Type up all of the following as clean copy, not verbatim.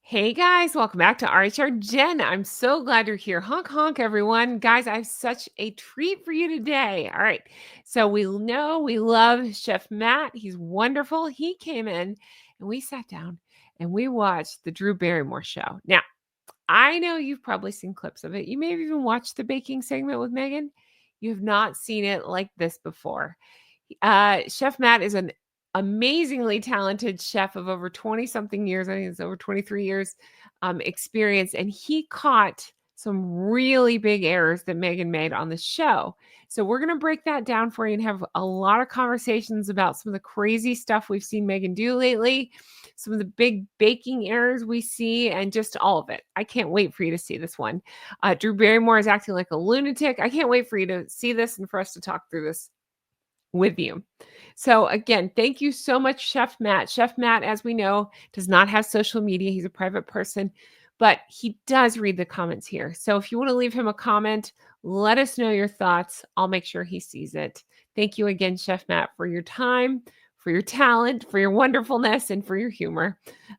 Hey guys, welcome back to RHR Jen. I'm so glad you're here. Honk honk, everyone. Guys, I have such a treat for you today. All right. So we know we love Chef Matt. He's wonderful. He came in and we sat down and we watched the Drew Barrymore show. Now, I know you've probably seen clips of it. You may have even watched the baking segment with Meghan. You have not seen it like this before. Chef Matt is an amazingly talented chef of over 20 something years. I think it's over 23 years experience. And he caught some really big errors that Meghan made on the show. So we're going to break that down for you and have a lot of conversations about some of the crazy stuff we've seen Meghan do lately, some of the big baking errors we see, and just all of it. I can't wait for you to see this one. Drew Barrymore is acting like a lunatic. I can't wait for you to see this and for us to talk through this with you. So again, thank you so much, Chef Matt. Chef Matt, as we know, does not have social media. He's a private person, but he does read the comments here. So if you want to leave him a comment, let us know your thoughts. I'll make sure he sees it. Thank you again, Chef Matt, for your time, for your talent, for your wonderfulness, and for your humor.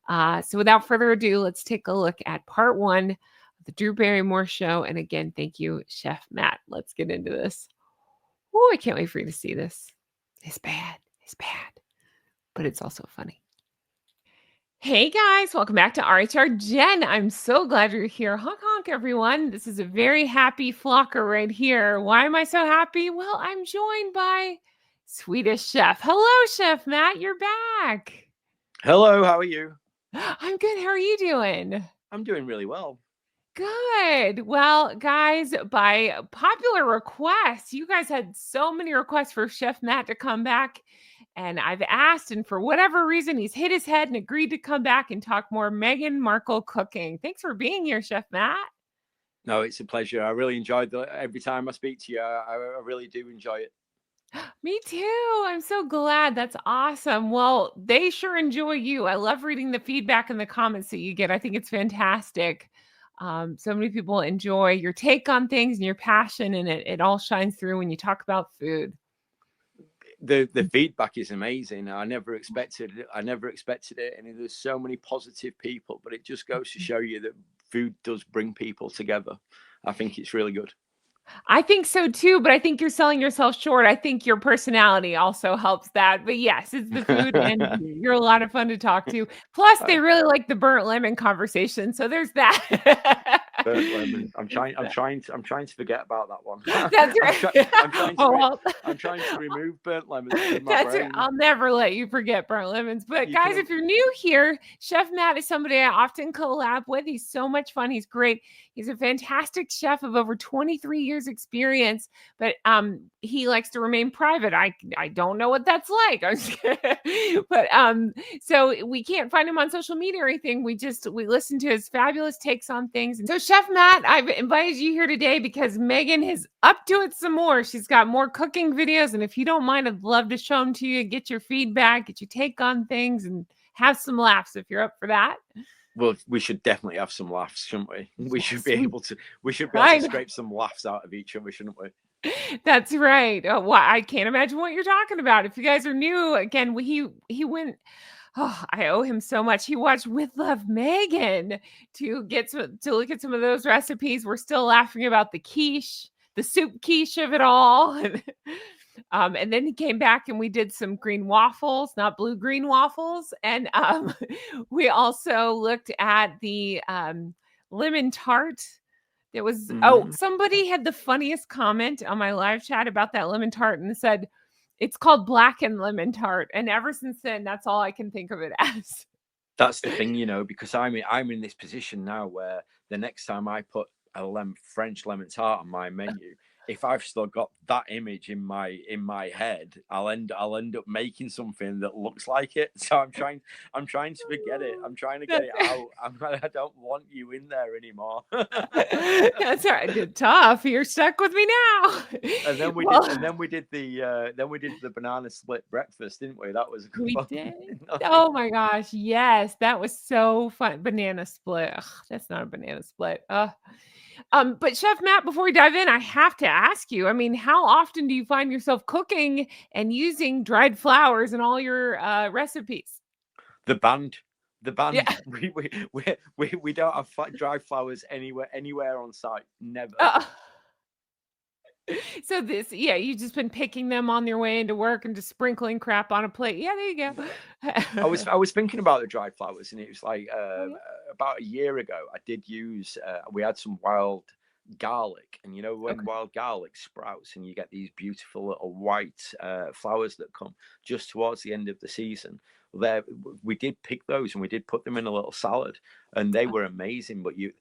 So without further ado, let's take a look at part one of the Drew Barrymore show. And again, thank you, Chef Matt. Let's get into this. Oh, I can't wait for you to see this. It's bad. It's bad, but it's also funny. Hey guys, welcome back to RHR Jen. I'm so glad you're here. Honk honk, everyone. This is a very happy flocker right here. Why am I so happy? Well, I'm joined by Swedish Chef. Hello, Chef Matt. You're back. Hello, how are you? I'm good. How are you doing? I'm doing really well. Good. Well, guys, by popular request, you guys had so many requests for Chef Matt to come back. And I've asked, and for whatever reason, he's hit his head and agreed to come back and talk more Meghan Markle cooking. Thanks for being here, Chef Matt. No, it's a pleasure. I really enjoyed every time I speak to you. I really do enjoy it. Me too. I'm so glad. That's awesome. Well, they sure enjoy you. I love reading the feedback and the comments that you get. I think it's fantastic. So many people enjoy your take on things and your passion, and it all shines through when you talk about food. The feedback is amazing. I never expected it. And there's so many positive people, but it just goes to show you that food does bring people together. I think it's really good. I think so too, but I think you're selling yourself short. I think your personality also helps that. But yes, it's the food and you're a lot of fun to talk to. Plus, they really like the burnt lemon conversation. So there's that. Burnt lemon. I'm trying to forget about that one. That's right. I'm trying to remove burnt lemons from my brain. Right. I'll never let you forget burnt lemons. But guys, if you're new here, Chef Matt is somebody I often collab with. He's so much fun. He's great. He's a fantastic chef of over 23 years experience, but he likes to remain private. I don't know what that's like. But so we can't find him on social media or anything. We listen to his fabulous takes on things. And so Chef Matt, I've invited you here today because Meghan is up to it some more. She's got more cooking videos, and if you don't mind, I'd love to show them to you, get your feedback, get your take on things, and have some laughs if you're up for that. Well, we should definitely have some laughs, shouldn't we? We should be able to scrape some laughs out of each other, shouldn't we? That's right. Well, I can't imagine what you're talking about. If you guys are new, again, he went. Oh, I owe him so much. He watched With Love Meghan to look at some of those recipes. We're still laughing about the quiche, the soup quiche of it all. And then he came back and we did some green waffles, not blue-green waffles. And we also looked at the lemon tart. There was, somebody had the funniest comment on my live chat about that lemon tart and said, it's called blackened lemon tart. And ever since then, that's all I can think of it as. That's the thing, because I'm in this position now where the next time I put a French lemon tart on my menu, if I've still got that image in my head, I'll end up making something that looks like it. So I'm trying to forget it. I'm trying to get it out. I don't want you in there anymore. That's all right. Tough. You're stuck with me now. And then we did the banana split breakfast, didn't we? That was a good fun. Did. Oh my gosh, yes, that was so fun. Banana split. Ugh, that's not a banana split. But Chef Matt, before we dive in, I have to ask you, I mean, how often do you find yourself cooking and using dried flowers in all your recipes? The band The Yeah. band, we don't have dry flowers anywhere on site. Never. So this, yeah, you've just been picking them on your way into work and just sprinkling crap on a plate. Yeah, there you go. I was thinking about the dried flowers, and it was like Oh, yeah. about a year ago. I did use. We had some wild garlic, and you know when Okay. wild garlic sprouts, and you get these beautiful little white flowers that come just towards the end of the season. There, we did pick those, and we did put them in a little salad, and they were amazing. But you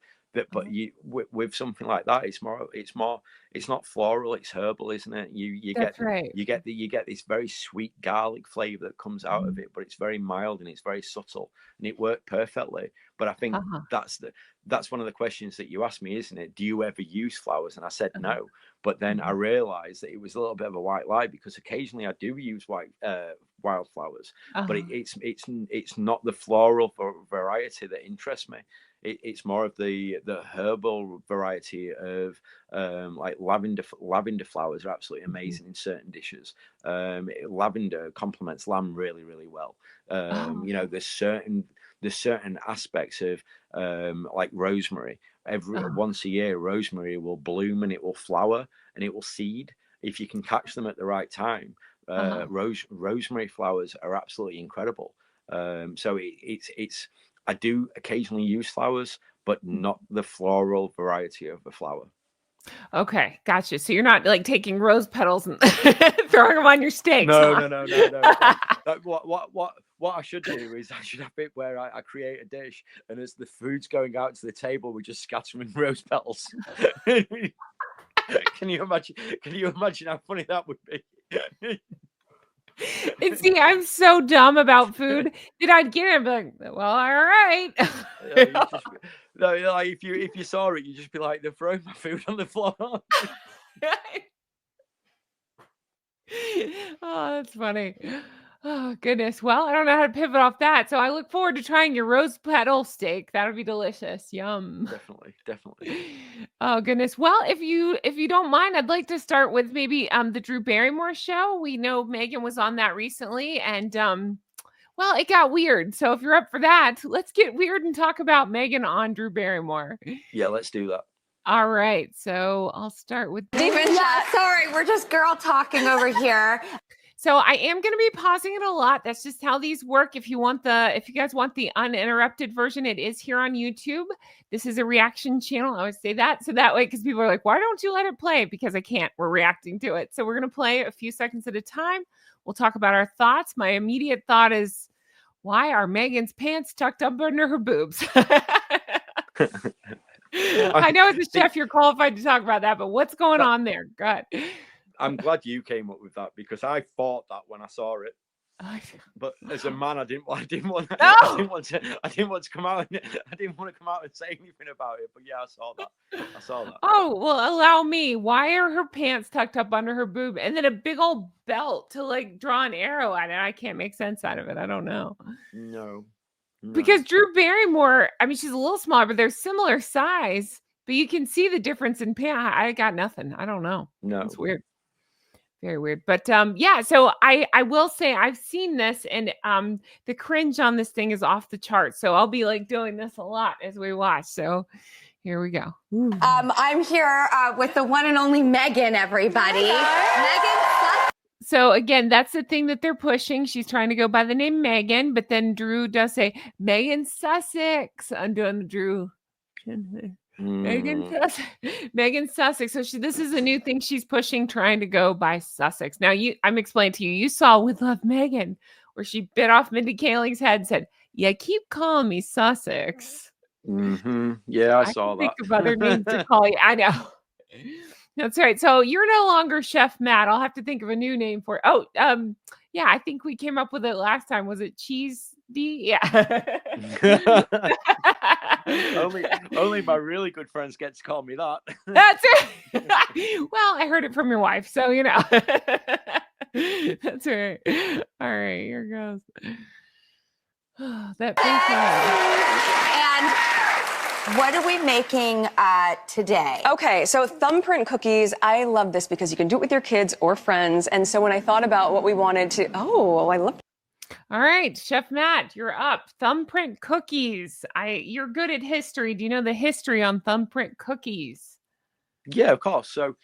with something like that, it's not floral, it's herbal, isn't it? That's right. You get this very sweet garlic flavor that comes out of it, but it's very mild and it's very subtle, and it worked perfectly. But I think Uh-huh. that's one of the questions that you asked me, isn't it? Do you ever use flowers? And I said Uh-huh. no. But then I realized that it was a little bit of a white lie, because occasionally I do use wildflowers, but Uh-huh. it's not the floral variety that interests me. It's more of the herbal variety of like lavender flowers are absolutely Mhm. amazing in certain dishes. Lavender complements lamb really, really well. Oh, You know, there's certain aspects of like rosemary. Every uh-huh. once a year, rosemary will bloom and it will flower and it will seed if you can catch them at the right time. Uh-huh. Rosemary flowers are absolutely incredible. So it's I do occasionally use flowers, but not the floral variety of the flower. Okay, gotcha. So you're not like taking rose petals and throwing them on your steaks, No, huh? no, no, no, no. What I should do is I should have it where I create a dish, and as the food's going out to the table, we just scatter in rose petals. Can you imagine? Can you imagine how funny that would be? And see, I'm so dumb about food that I'd get it and be like, well, all right. You just no, like if you saw it, you just be like, they're throwing my food on the floor. Oh, that's funny. Oh, goodness. Well, I don't know how to pivot off that. So I look forward to trying your rose petal steak. That'll be delicious. Yum. Definitely, definitely. Oh, goodness. Well, if you don't mind, I'd like to start with maybe the Drew Barrymore show. We know Megan was on that recently, and well, it got weird. So if you're up for that, let's get weird and talk about Megan on Drew Barrymore. Yeah, let's do that. All right. So I'll start with Deep in chat. Sorry, we're just girl talking over here. So I am going to be pausing it a lot. That's just how these work. If you guys want the uninterrupted version, it is here on YouTube. This is a reaction channel. I always say that. So that way, because people are like, why don't you let it play? Because I can't. We're reacting to it. So we're going to play a few seconds at a time. We'll talk about our thoughts. My immediate thought is, why are Megan's pants tucked up under her boobs? I know as a chef, you're qualified to talk about that, but what's going on there? God. I'm glad you came up with that, because I thought that when I saw it. But as a man, I didn't want to come out and I didn't want to come out and say anything about it. But yeah, I saw that. Oh, well, allow me. Why are her pants tucked up under her boob and then a big old belt to like draw an arrow at it? I can't make sense out of it. I don't know. No. Because Drew Barrymore, I mean, she's a little smaller, but they're similar size. But you can see the difference in pants. I got nothing. I don't know. No. It's weird. Very weird. But yeah, so I will say I've seen this, and the cringe on this thing is off the charts. So I'll be like doing this a lot as we watch. So here we go. I'm here with the one and only Meghan, everybody. Meghan. So again, that's the thing that they're pushing. She's trying to go by the name Meghan, but then Drew does say Meghan Sussex. I'm doing the Drew. Meghan Sussex. So this is a new thing she's pushing, trying to go by Sussex. Now I'm explaining to you. You saw with Love Meghan, where she bit off Mindy Kaling's head and said, "Yeah, keep calling me Sussex." Mm-hmm. Yeah, I saw can that. Think of other names to call you. I know. That's right. So you're no longer Chef Matt. I'll have to think of a new name for it. Oh, yeah, I think we came up with it last time. Was it Cheese D? Yeah. only my really good friends get to call me that. That's it. Well, I heard it from your wife, so you know. That's right. All right, here goes. That And what are we making today? Okay, so thumbprint cookies. I love this because you can do it with your kids or friends. And so when I thought about what we wanted to, I love. All right, Chef Matt, you're up. Thumbprint cookies. You're good at history. Do you know the history on thumbprint cookies? Yeah, of course. So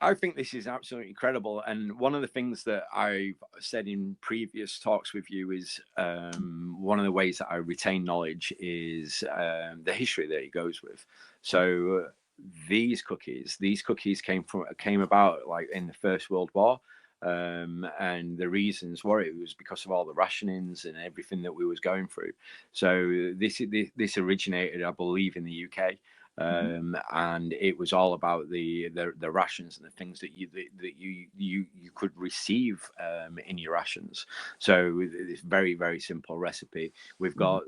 I think this is absolutely incredible. And one of the things that I've said in previous talks with you is one of the ways that I retain knowledge is the history that it goes with. So these cookies came about like in the First World War. And the reasons were it was because of all the rationings and everything that we was going through. So this originated, I believe, in the UK. And it was all about the rations and the things that you could receive in your rations. So it's very simple recipe. We've got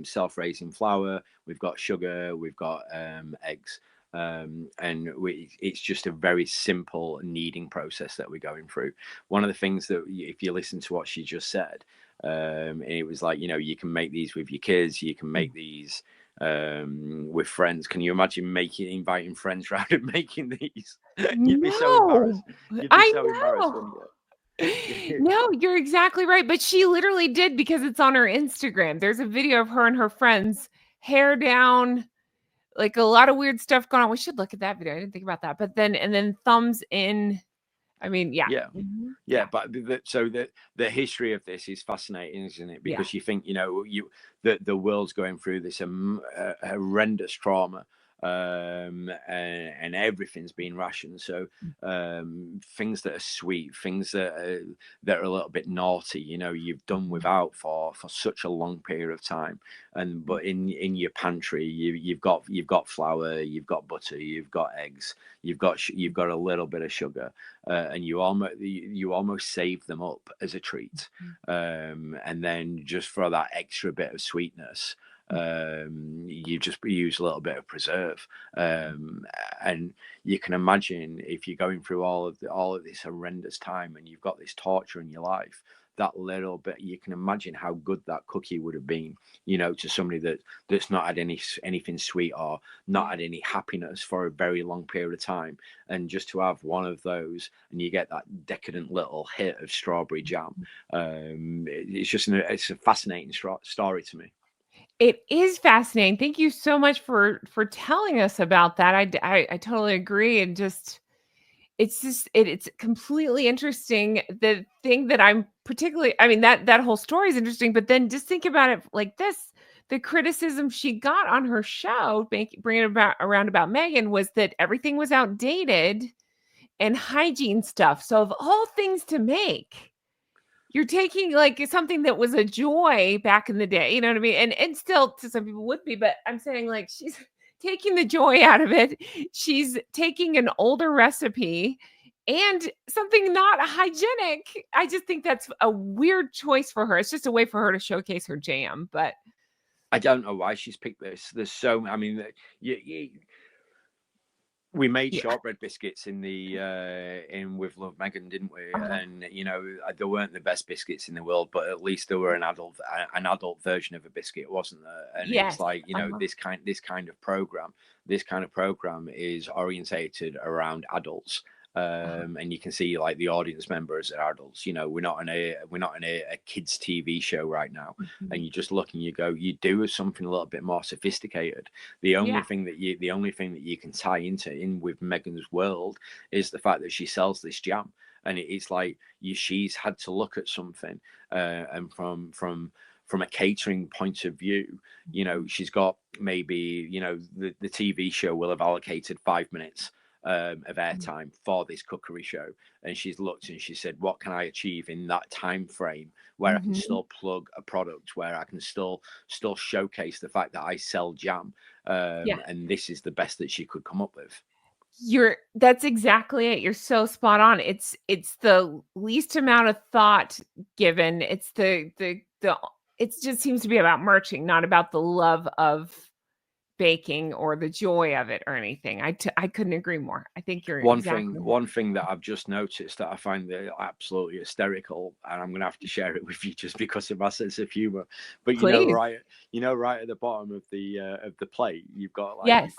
self-raising flour, we've got sugar, we've got eggs. It's just a very simple kneading process that we're going through. One of the things that, if you listen to what she just said, it was like, you can make these with your kids, you can make these with friends. Can you imagine inviting friends around and making these? You'd be so embarrassed. Embarrassed, wouldn't you? No, you're exactly right. But she literally did, because it's on her Instagram. There's a video of her and her friends, hair down, like a lot of weird stuff going on. We should look at that video. I didn't think about that. But then thumbs in. I mean, yeah. Yeah. Mhm. Yeah, but the history of this is fascinating, isn't it? Because you think, the world's going through this horrendous trauma, and everything's been rationed. So things that are sweet, things that are a little bit naughty, you've done without for such a long period of time. But in your pantry, you've got flour, you've got butter, you've got eggs, you've got a little bit of sugar, and you almost save them up as a treat, and then just for that extra bit of sweetness, you just use a little bit of preserve, and you can imagine if you're going through all of this horrendous time and you've got this torture in your life, that little bit, you can imagine how good that cookie would have been, to somebody that's not had anything sweet or not had any happiness for a very long period of time, and just to have one of those and you get that decadent little hit of strawberry jam. It's a fascinating story to me. It is fascinating. Thank you so much for telling us about that. I totally agree, and it's completely interesting. The thing that I'm particularly, I mean, that whole story is interesting, but then just think about it like this: the criticism she got on her show, bringing it around about Meghan, was that everything was outdated and hygiene stuff. So of all things to make, you're taking like something that was a joy back in the day, you know what I mean? And still to some people would be, but I'm saying like she's taking the joy out of it. She's taking an older recipe and something not hygienic. I just think that's a weird choice for her. It's just a way for her to showcase her jam, but I don't know why she's picked this. I mean, we made shortbread biscuits in with Love Meghan, didn't we? And they weren't the best biscuits in the world, but at least they were an adult version of a biscuit, wasn't there? And yes. It's like, this kind of program is orientated around adults. And you can see like the audience members are adults. We're not in a kids TV show right now. And you just look and you go, you do something a little bit more sophisticated. The only thing that you can tie in with Meghan's world is the fact that she sells this jam, and it's like she's had to look at something, and from a catering point of view, she's got maybe the TV show will have allocated 5 minutes of airtime for this cookery show, and she's looked and she said, what can I achieve in that time frame where I can still plug a product, where I can still showcase the fact that I sell jam, and this is the best that she could come up with. That's exactly it. You're so spot on. It's the least amount of thought given. It's it just seems to be about merching, not about the love of baking or the joy of it or anything. I couldn't agree more. I think you're One exactly right. one thing that I've just noticed that I find absolutely hysterical, and I'm going to have to share it with you just because of my sense of humor. But Please. right at the bottom of the plate, you've got Yes.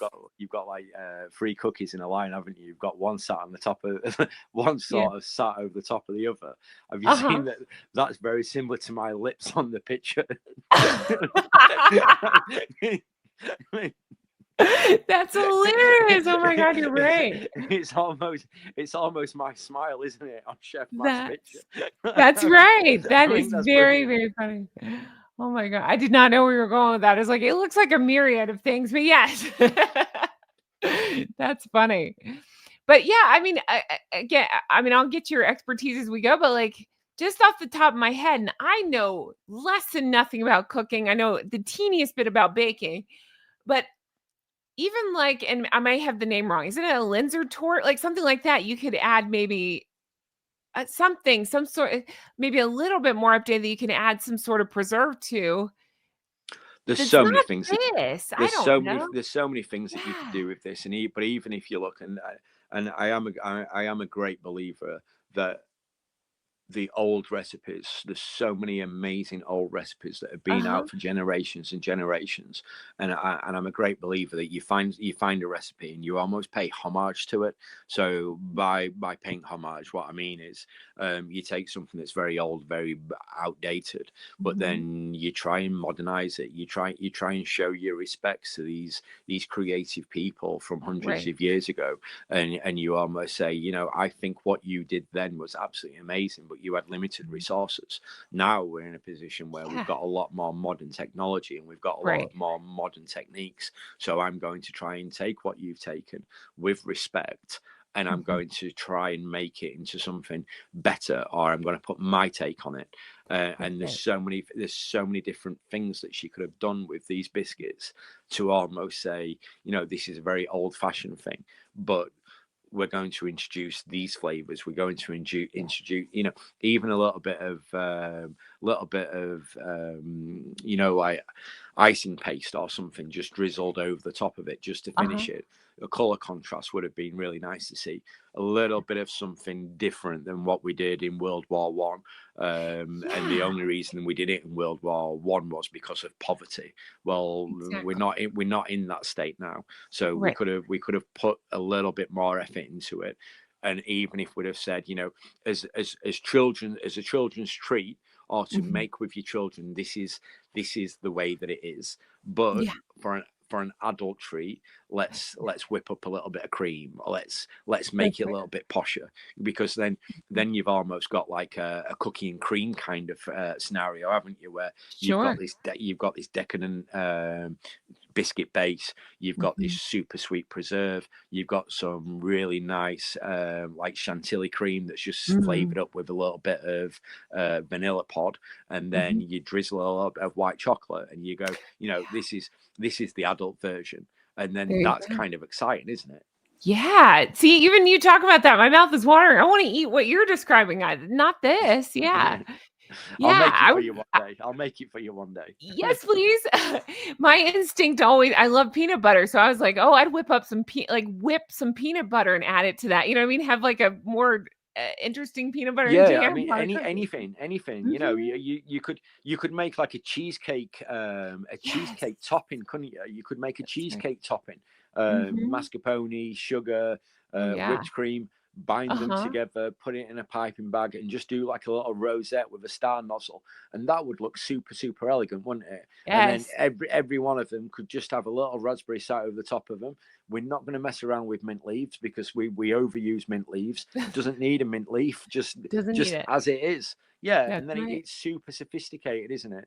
like 3 cookies in a line, haven't you? You've got one sat on the top of one sort of sat over the top of the other. Have you seen that? That's very similar to my lips on the picture. That's hilarious. Oh my God, you're right. It's almost my smile, isn't it, on Chef Matt's picture? That's right. That I is think that's very, brilliant. very funny. Oh my God. I did not know we were going with that. It's like, it looks like a myriad of things, but yes. That's funny. But yeah, I mean, again, I mean, I'll get to your expertise as we go, but like just off the top of my head, and I know less than nothing about cooking. I know the teeniest bit about baking, but even like, and I might have the name wrong. Isn't it a Linzer tort? Like something like that. You could add maybe some sort, maybe a little bit more updated that you can add some sort of preserve to. There's so many things. I don't know. There's so many things that you could do with this, but even if you look, and I am a great believer that the old recipes, there's so many amazing old recipes that have been out for generations and generations, and I'm a great believer that you find a recipe and you almost pay homage to it. So by paying homage, what I mean is you take something that's very old, very outdated, but then you try and modernize it. You try and show your respects to these creative people from hundreds of years ago, and you almost say, I think what you did then was absolutely amazing, but you had limited resources. Now we're in a position where we've got a lot more modern technology and we've got a lot more modern techniques. So I'm going to try and take what you've taken with respect, and I'm going to try and make it into something better, or I'm going to put my take on it. And there's so many different things that she could have done with these biscuits to almost say, this is a very old-fashioned thing, but we're going to introduce these flavors. We're going to introduce, even a little bit of, like icing paste or something just drizzled over the top of it just to finish it. A color contrast would have been really nice to see. A little bit of something different than what we did in World War One, and the only reason we did it in World War One was because of poverty. Well, we're not in that state now, so we could have put a little bit more effort into it. And even if we'd have said, as a children's treat, or to make with your children, this is the way that it is. But for an adult treat, let's whip up a little bit of cream, or let's make it a little bit posher, because then you've almost got like a cookie and cream kind of scenario, haven't you, where you've got this decadent biscuit base, you've got this super sweet preserve, you've got some really nice like chantilly cream that's just flavored up with a little bit of vanilla pod, and then you drizzle a little bit of white chocolate, and you go, this is the adult version, and then that's kind of exciting, isn't it? Yeah. See, even you talk about that, my mouth is watering. I want to eat what you're describing, not this. Yeah. I'll make it for you one day. Yes, please. My instinct always, I love peanut butter. So I was like, I'd whip up whip some peanut butter and add it to that. You know what I mean? Have like a more interesting peanut butter and jam. I mean, anything. You could make like a cheesecake topping, couldn't you? You could make a cheesecake topping, mascarpone, sugar, whipped cream, bind them together, put it in a piping bag, and just do like a little rosette with a star nozzle, and that would look super, super elegant, wouldn't it? And then every one of them could just have a little raspberry sat over the top of them. We're not going to mess around with mint leaves because we overuse mint leaves. It doesn't need a mint leaf, just as it is. And then it's super sophisticated, isn't it?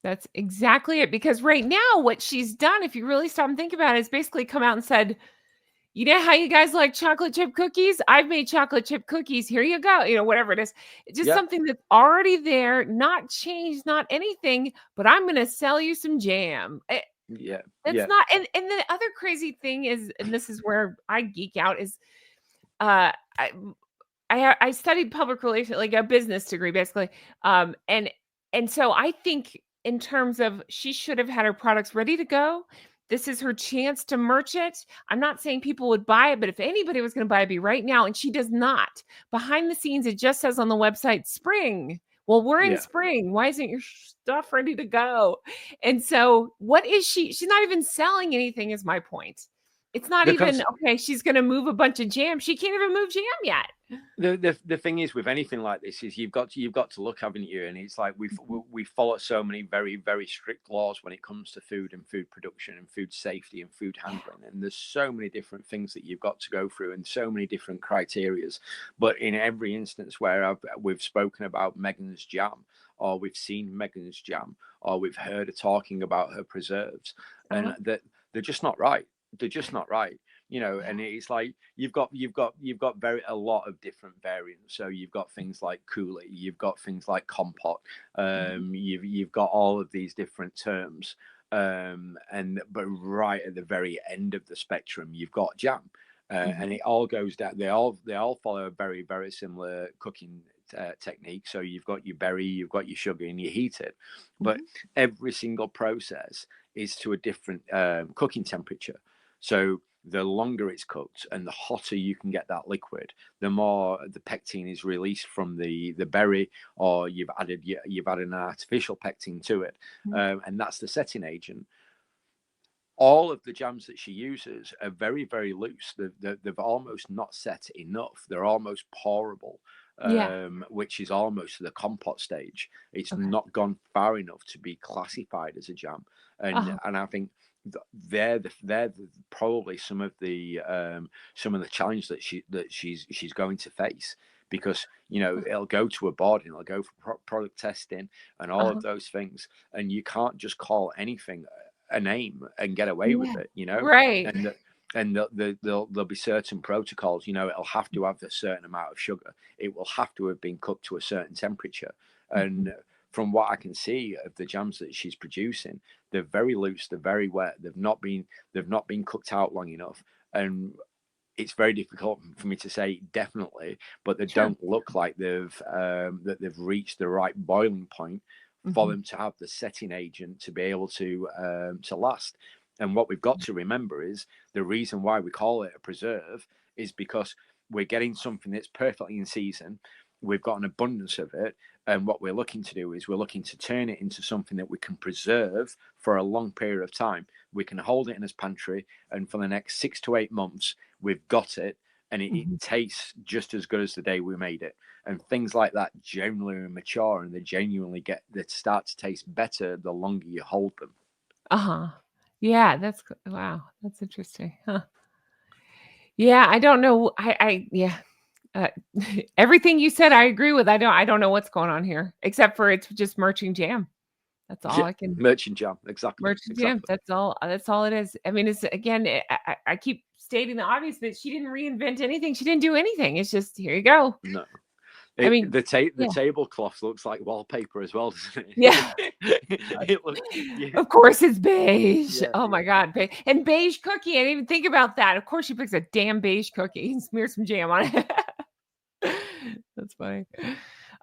That's exactly it. Because right now, what she's done, if you really stop and think about it, is basically come out and said, you know how you guys like chocolate chip cookies? I've made chocolate chip cookies. Here you go. Whatever it is. It's just something that's already there, not changed, not anything, but I'm going to sell you some jam. Not. And the other crazy thing is, and this is where I geek out, is I studied public relations, like a business degree, basically. And so I think in terms of, she should have had her products ready to go. This is her chance to merch it. I'm not saying people would buy it, but if anybody was going to buy it, it'd be right now. And she does not. Behind the scenes, it just says on the website, spring. Well, we're in Yeah. spring. Why isn't your stuff ready to go? And so what is she? She's not even selling anything is my point. It's not even, okay, she's going to move a bunch of jam. She can't even move jam yet. The thing is with anything like this is you've got to look, haven't you? And it's like we follow so many very, very strict laws when it comes to food and food production and food safety and food handling, and there's so many different things that you've got to go through and so many different criterias. But in every instance where we've spoken about Meghan's jam, or we've seen Meghan's jam, or we've heard her talking about her preserves, and that they're just not right. They're just not right. You know, and it's like you've got a lot of different variants. So you've got things like coulis, you've got things like compote, you've got all of these different terms, but right at the very end of the spectrum, you've got jam, and it all goes down. They all follow a very, very similar cooking technique. So you've got your berry, you've got your sugar, and you heat it, but every single process is to a different cooking temperature. So the longer it's cooked and the hotter you can get that liquid, the more the pectin is released from the berry, or you've added an artificial pectin to it, and that's the setting agent. All of the jams that she uses are very, very loose. They've almost not set enough. They're almost pourable, which is almost the compote stage. It's not gone far enough to be classified as a jam, and I think they're probably some of the challenge that she's going to face, because you know it'll go to a board and it'll go for product testing and all of those things, and you can't just call anything a name and get away with it, you know, right? And there'll be certain protocols. You know, it'll have to have a certain amount of sugar. It will have to have been cooked to a certain temperature, and from what I can see of the jams that she's producing, they're very loose, they're very wet, they've not been cooked out long enough, and it's very difficult for me to say definitely, but they don't look like they've reached the right boiling point for them to have the setting agent to be able to last. And what we've got to remember is the reason why we call it a preserve is because we're getting something that's perfectly in season. We've got an abundance of it, and what we're looking to do is we're looking to turn it into something that we can preserve for a long period of time. We can hold it in his pantry, and for the next 6 to 8 months, we've got it, and it tastes just as good as the day we made it. And things like that generally mature, and they start to taste better the longer you hold them. Yeah, wow, that's interesting. Yeah, I don't know. Everything you said, I agree with. I don't know what's going on here, except for it's just merching jam. That's all I can. Merchant jam, exactly. Merchant jam. That's all. That's all it is. I mean, it's again. I keep stating the obvious, but she didn't reinvent anything. She didn't do anything. It's just here you go. No. I mean, the tablecloth looks like wallpaper as well, doesn't it? Yeah. Of course it's beige. Yeah, my God. And beige cookie. I didn't even think about that. Of course she picks a damn beige cookie and smears some jam on it. That's funny.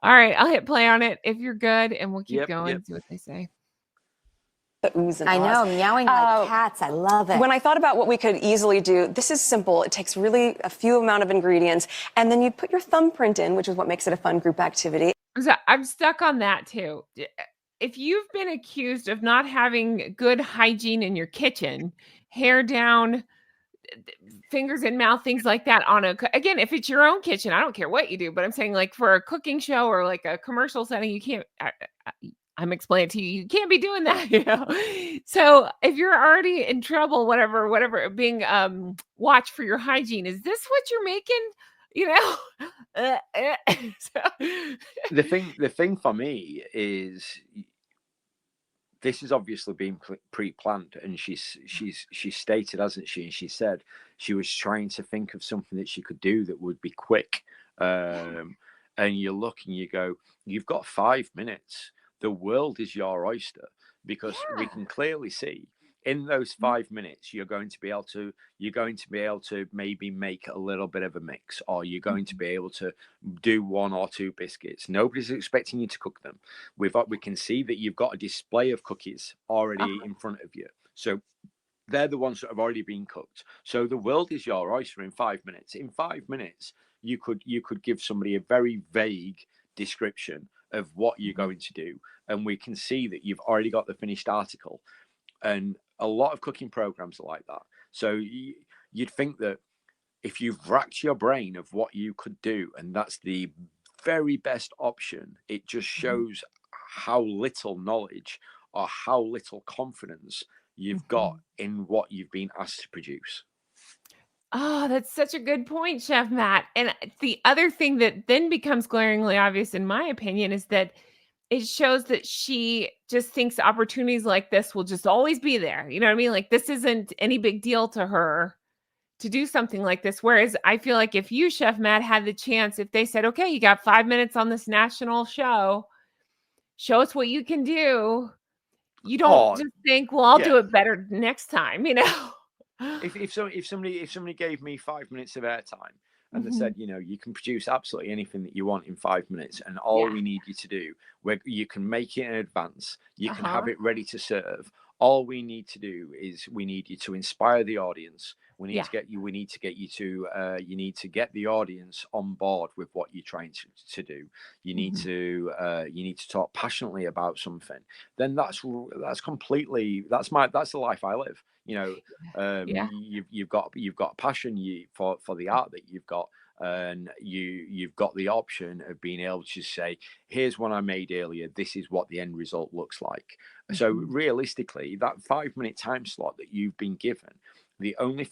All right. I'll hit play on it if you're good, and we'll keep going and see what they say. I know, meowing like cats. I love it. When I thought about what we could easily do, this is simple. It takes really a few amount of ingredients, and then you put your thumbprint in, which is what makes it a fun group activity. So I'm stuck on that too. If you've been accused of not having good hygiene in your kitchen, hair down, fingers in mouth, things like that again, if it's your own kitchen, I don't care what you do, but I'm saying like for a cooking show or like a commercial setting, you can't, I'm explaining to you, you can't be doing that, you know? So if you're already in trouble, whatever, being watched for your hygiene, is this what you're making? You know? The thing for me is this has obviously been pre-planned, and she's stated, hasn't she? And she said she was trying to think of something that she could do that would be quick. And you look and you go, you've got 5 minutes. The world is your oyster, because we can clearly see in those 5 minutes you're going to be able to maybe make a little bit of a mix, or you're going to be able to do 1 or 2 biscuits. Nobody's expecting you to cook them. We can see that you've got a display of cookies already in front of you. So they're the ones that have already been cooked. So the world is your oyster in 5 minutes. In 5 minutes, you could give somebody a very vague description of what you're going to do, and we can see that you've already got the finished article. And a lot of cooking programs are like that. So you'd think that if you've racked your brain of what you could do, and that's the very best option, it just shows how little knowledge or how little confidence you've got in what you've been asked to produce. Oh, that's such a good point, Chef Matt. And the other thing that then becomes glaringly obvious, in my opinion, is that it shows that she just thinks opportunities like this will just always be there. You know what I mean? Like, this isn't any big deal to her to do something like this. Whereas I feel like if you, Chef Matt, had the chance, if they said, okay, you got 5 minutes on this national show, show us what you can do. You don't just think, well, I'll do it better next time, you know? If somebody gave me 5 minutes of airtime and they said, you know, you can produce absolutely anything that you want in 5 minutes, and all we need you to do, where you can make it in advance, you can have it ready to serve. All we need to do is we need you to inspire the audience. We need to get you. We need to get you to. You need to get the audience on board with what you're trying to do. You need to. You need to talk passionately about something. Then that's completely. That's the life I live. You know, you've got a passion for the art that you've got, and you've got the option of being able to say, here's what I made earlier, this is what the end result looks like. So realistically, that 5 minute time slot that you've been given, the only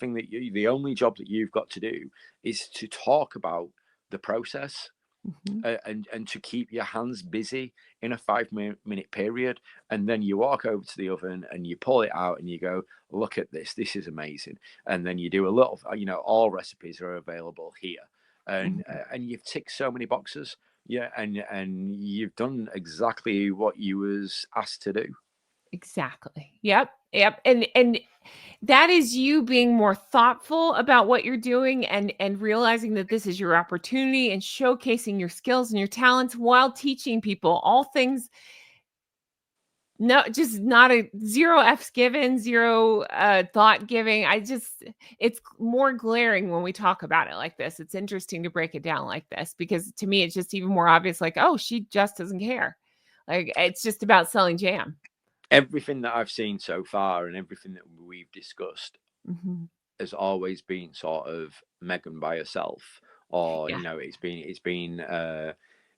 job that you've got to do is to talk about the process. And to keep your hands busy in a 5 minute period, and then you walk over to the oven and you pull it out and you go, look at this is amazing. And then you do a little, you know, all recipes are available here, and you've ticked so many boxes, and you've done exactly what you was asked to do. Exactly. Yep. And that is you being more thoughtful about what you're doing, and realizing that this is your opportunity, and showcasing your skills and your talents while teaching people all things. No, just not a zero F's given, zero thought giving. It's more glaring when we talk about it like this. It's interesting to break it down like this, because to me, it's just even more obvious, like, oh, she just doesn't care. Like, it's just about selling jam. Everything that I've seen so far and everything that we've discussed has always been sort of Meghan by herself, or you know, it's been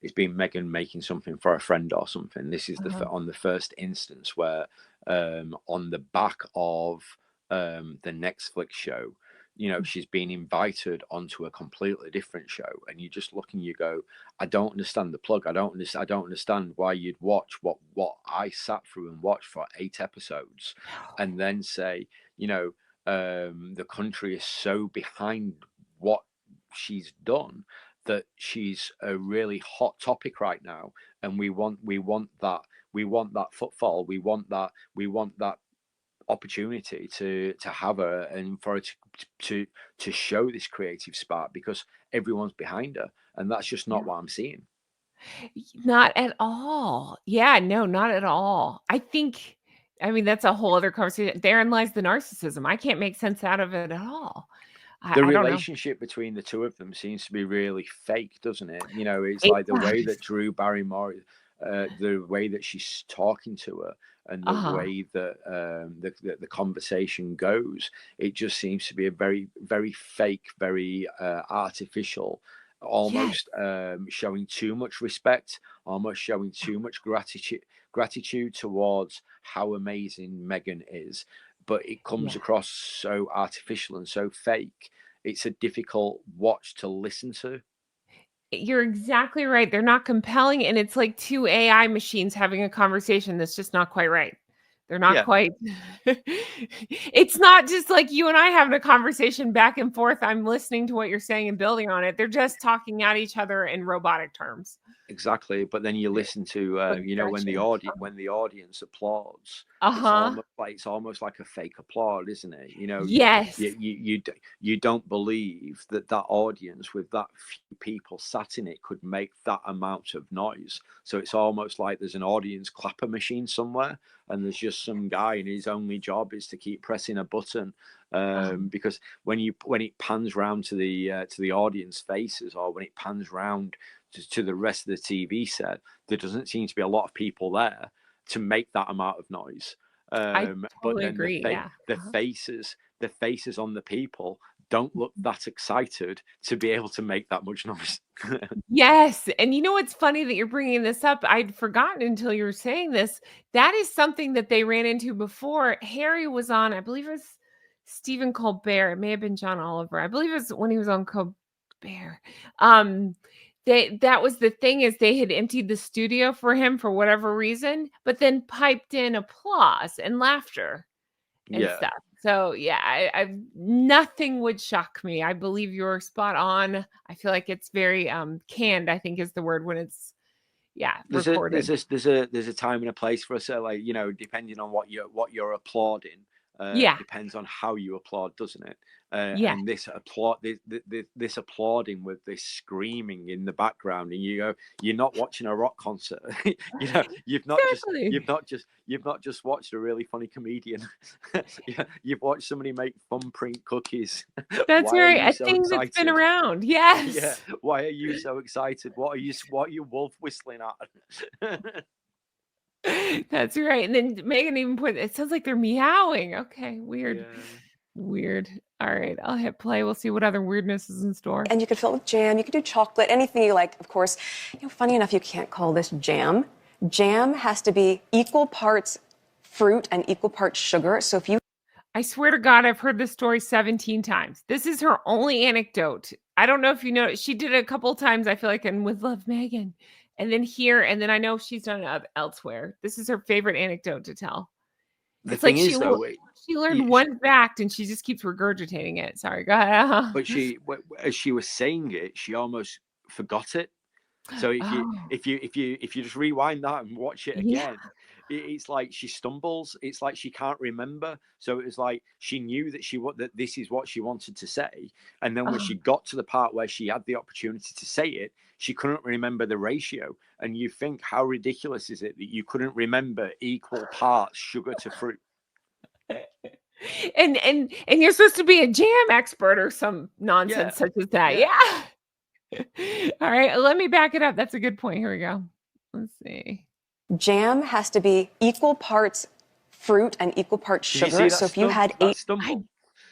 Meghan making something for a friend or something. This is on the first instance where on the back of the Netflix show, you know, she's been invited onto a completely different show, and you just look and you go, I don't understand the plug. I don't understand why you'd watch what I sat through and watched for 8 episodes, and then say, you know, the country is so behind what she's done that she's a really hot topic right now, and we want that footfall, we want that opportunity to have her, and for her to show this creative spark, because everyone's behind her, and that's just not what I'm seeing. Not at all. Yeah, no, not at all. I mean, that's a whole other conversation. Therein lies the narcissism. I can't make sense out of it at all. The I don't know. relationship between the two of them seems to be really fake, doesn't it? You know, it's like the way that Drew Barrymore, the way that she's talking to her, and the way that the conversation goes, it just seems to be a very, very fake, very artificial, almost showing too much respect, almost showing too much gratitude towards how amazing Meghan is. But it comes across so artificial and so fake. It's a difficult watch to listen to. You're exactly right. They're not compelling, and it's like 2 AI machines having a conversation that's just not quite right. They're not quite. It's not just like you and I having a conversation back and forth. I'm listening to what you're saying and building on it. They're just talking at each other in robotic terms. Exactly, but then you listen to you know, when the audience applauds, Uh-huh. it's almost like a fake applaud, isn't it? You know, Yes. you don't believe that audience with that few people sat in it could make that amount of noise. So it's almost like there's an audience clapper machine somewhere, and there's just some guy, and his only job is to keep pressing a button. Because when it pans round to the audience faces, or when it pans round to the rest of the TV set, there doesn't seem to be a lot of people there to make that amount of noise. I But totally then agree. Yeah. the faces on the people don't look that excited to be able to make that much noise. Yes, and you know what's funny that you're bringing this up? I'd forgotten until you were saying this. That is something that they ran into before. Harry was on, I believe it was Stephen Colbert. It may have been John Oliver. I believe it was when he was on Colbert. That was the thing, is they had emptied the studio for him for whatever reason, but then piped in applause and laughter and Yeah. stuff. So yeah, I nothing would shock me. I believe you're spot on. I feel like it's very canned, I think is the word, when it's recorded. There's a time and a place for us. Like, you know, depending on what you're applauding, Yeah. depends on how you applaud, doesn't it? Yeah. And this applauding with this screaming in the background, and you're not watching a rock concert. You know, you've not just watched a really funny comedian. You've watched somebody make thumbprint cookies. That's Why are right. you A so thing that's been excited? around. Yes. Yeah. Why are you so excited? What are you wolf whistling at? That's right. And then Megan even put, it sounds like they're meowing. Okay, weird. Yeah. Weird. All right, I'll hit play. We'll see what other weirdness is in store. And you could fill it with jam. You could do chocolate, anything you like. Of course, funny enough, you can't call this jam. Jam has to be equal parts fruit and equal parts sugar. So if you I swear to God, I've heard this story 17 times. This is her only anecdote. I don't know if you know, she did it a couple times, I feel like, in With Love, Megan. And then here, and then I know she's done it elsewhere. This is her favorite anecdote to tell. The It's thing like is, though, she learned one fact and she just keeps regurgitating it. Sorry, go ahead. but as she was saying it, she almost forgot it. So if you just rewind that and watch it again, it's like she stumbles. It's like she can't remember. So it was like she knew that this is what she wanted to say, and then when she got to the part where she had the opportunity to say it, she couldn't remember the ratio. And you think, how ridiculous is it that you couldn't remember equal parts sugar to fruit? And you're supposed to be a jam expert or some nonsense such as that. Yeah. All right, let me back it up. That's a good point. Here we go. Let's see. Jam has to be equal parts fruit and equal parts sugar. So if you had